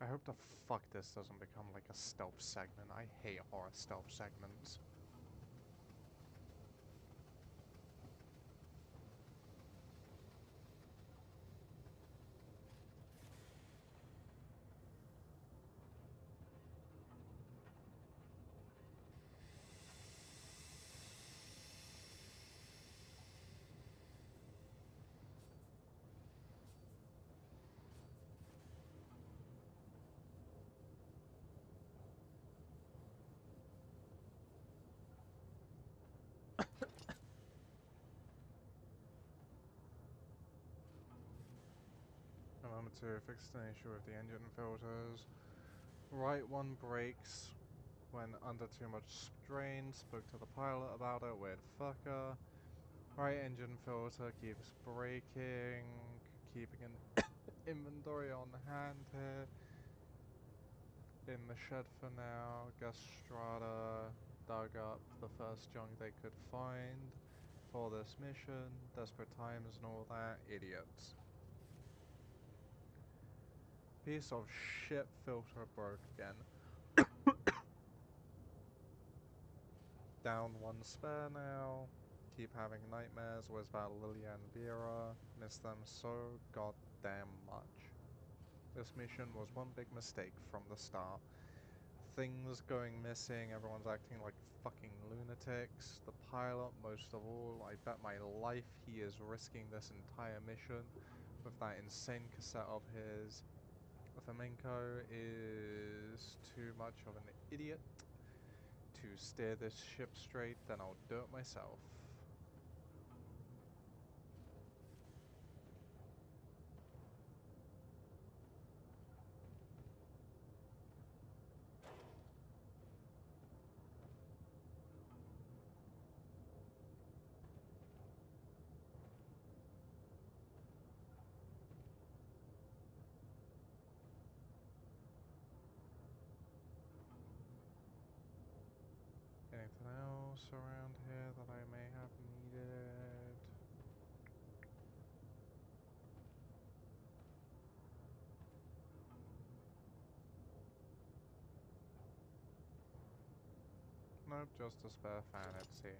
A: I hope the fuck this doesn't become like a stealth segment. I hate horror stealth segments. Number 2, fixed an issue with the engine filters. Right one breaks when under too much strain. Spoke to the pilot about it, weird fucker. Right engine filter keeps breaking. Keeping an inventory on hand here. In the shed for now. Gus Strata dug up the first junk they could find for this mission. Desperate times and all that. Idiots. Piece of shit filter broke again. Down one spare now. Keep having nightmares. Was about Lily and Vera. Miss them so goddamn much. This mission was one big mistake from the start. Things going missing, everyone's acting like fucking lunatics. The pilot, most of all, I bet my life he is risking this entire mission with that insane cassette of his. Flamenco is too much of an idiot. to steer this ship straight, then I'll do it myself. Anything else around here that I may have needed? Nope, just a spare fan it seems.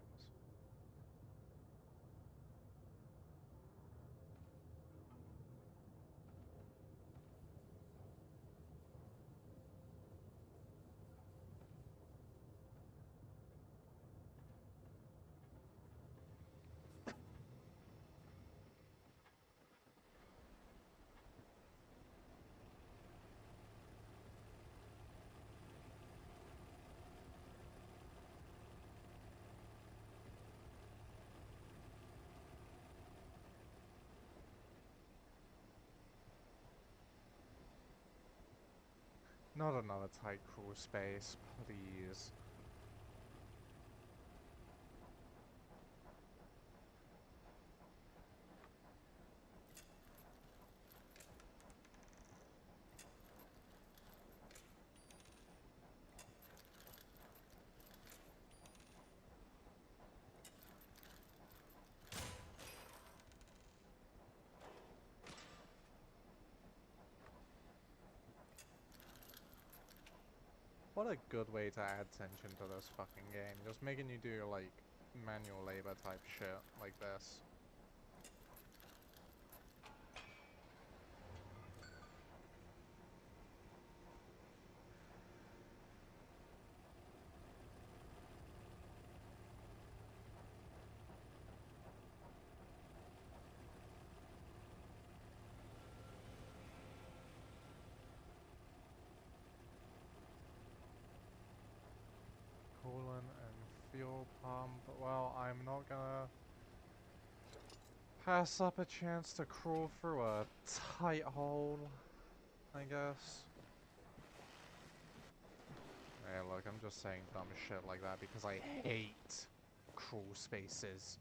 A: Not another tight cruise space, please. What a good way to add tension to this fucking game. Just making you do, like, manual labor type shit like this. Coolant and fuel pump. Well, I'm not gonna pass up a chance to crawl through a tight hole, I guess. Hey, look, I'm just saying dumb shit like that because I hate crawl spaces.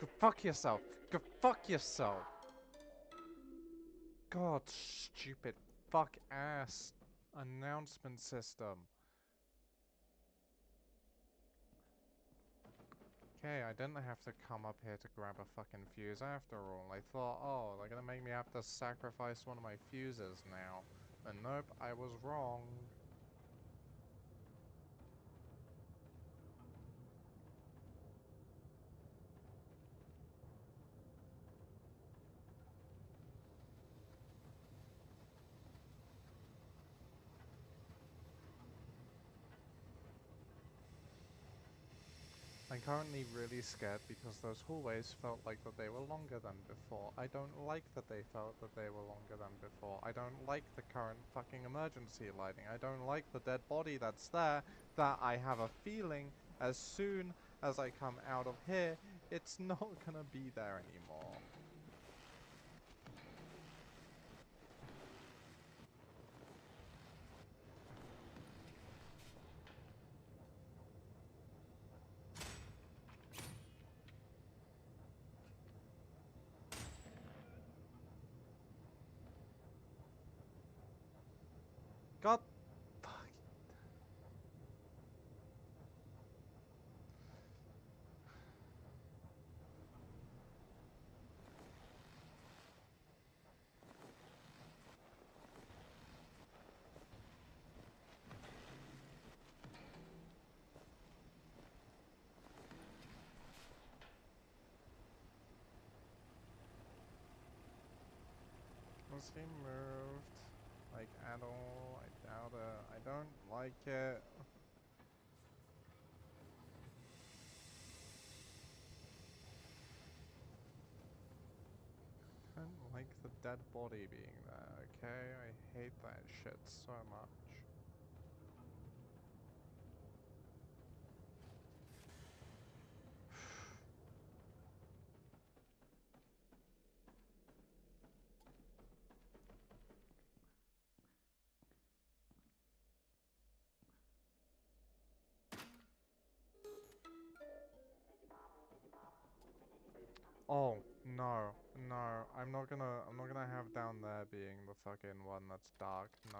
A: Go fuck yourself! Go fuck yourself! God, stupid fuck ass announcement system. Okay, I didn't have to come up here to grab a fucking fuse after all. I thought, oh, they're gonna make me have to sacrifice one of my fuses now. But nope, I was wrong. I'm currently really scared because those hallways felt like that they were longer than before. I don't like that they felt that they were longer than before. I don't like the current fucking emergency lighting. I don't like the dead body that's there, that I have a feeling as soon as I come out of here, it's not gonna be there anymore. God fuck. Was he moved? Like, at all? I doubt it. I don't like it. I don't like the dead body being there, okay? I hate that shit so much. Oh, no, no, I'm not gonna have down there being the fucking one that's dark, no.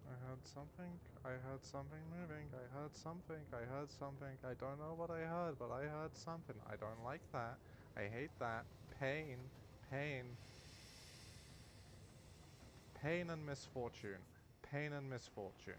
A: I heard something, I heard something moving, I heard something, I heard something, I don't know what I heard, but I heard something. I don't like that. I hate that. Pain, pain, pain and misfortune. Pain and misfortune.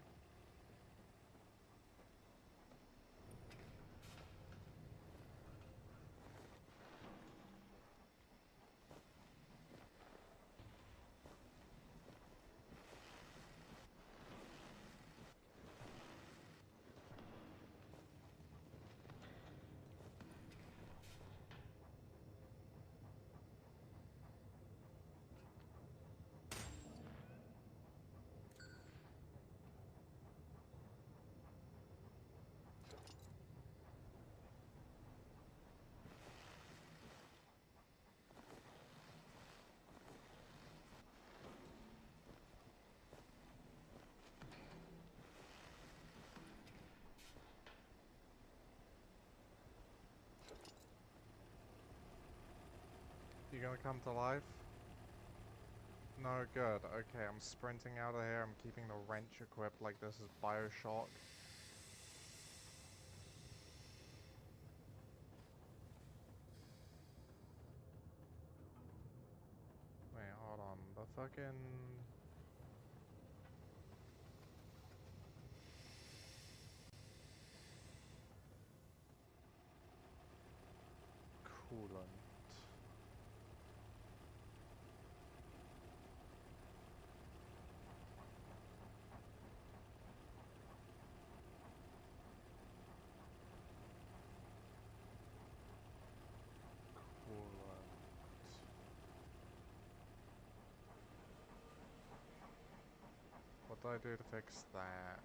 A: You gonna come to life? No, good. Okay, I'm sprinting out of here. I'm keeping the wrench equipped like this is Bioshock. Wait, hold on. The fucking... coolant. Coolant. What do I do to fix that?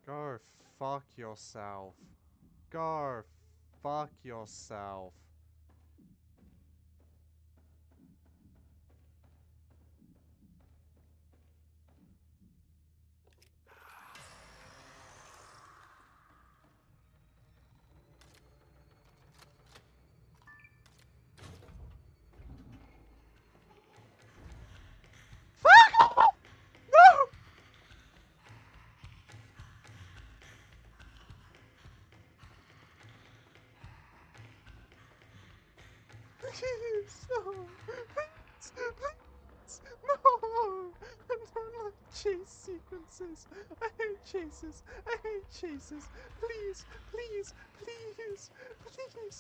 A: Go fuck yourself. Go fuck yourself. Please, no. Please, please, no. I don't like chase sequences. I hate chases. I hate chases. Please, please, please, please.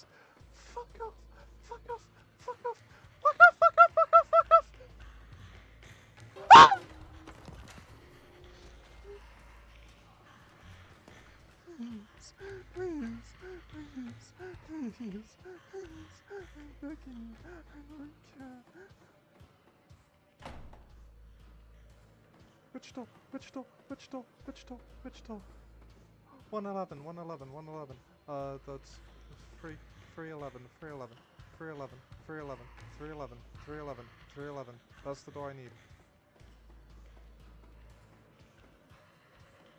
A: Fuck off. Fuck off. Fuck off. Fuck off. Fuck off. Fuck off. Fuck off. Ah! Please, please, please, please, please. I'm begging you. I don't care. Which door? Which door? Which door? Which door? Which door? 111, 111, 111. That's 3, 311, 311, 311, 311, 311, 311, 311. That's the door I need.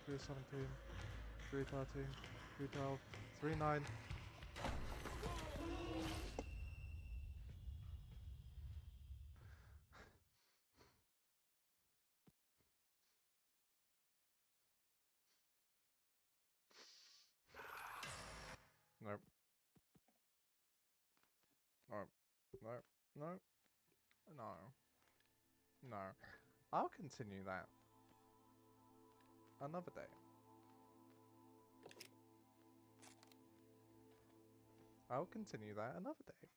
A: 317, 313, 312, 39. Nope. Nope. Nope. Nope. No. No. I'll continue that another day. I'll continue that another day.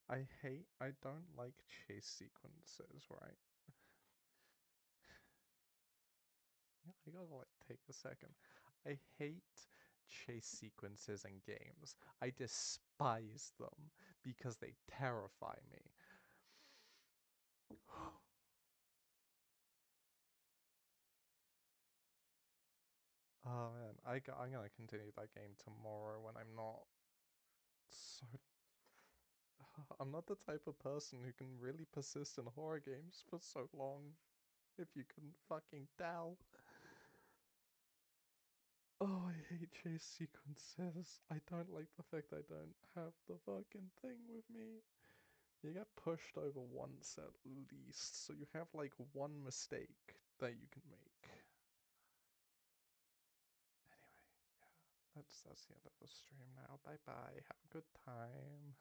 A: I don't like chase sequences, right? I gotta like take a second. I hate chase sequences in games. I despise them because they terrify me. Oh man, I'm gonna continue that game tomorrow when I'm not so. I'm not the type of person who can really persist in horror games for so long, if you couldn't fucking tell. Oh, I hate chase sequences. I don't like the fact I don't have the fucking thing with me. You get pushed over once at least, so you have like one mistake that you can make. Anyway, yeah, that's the end of the stream now. Bye bye. Have a good time.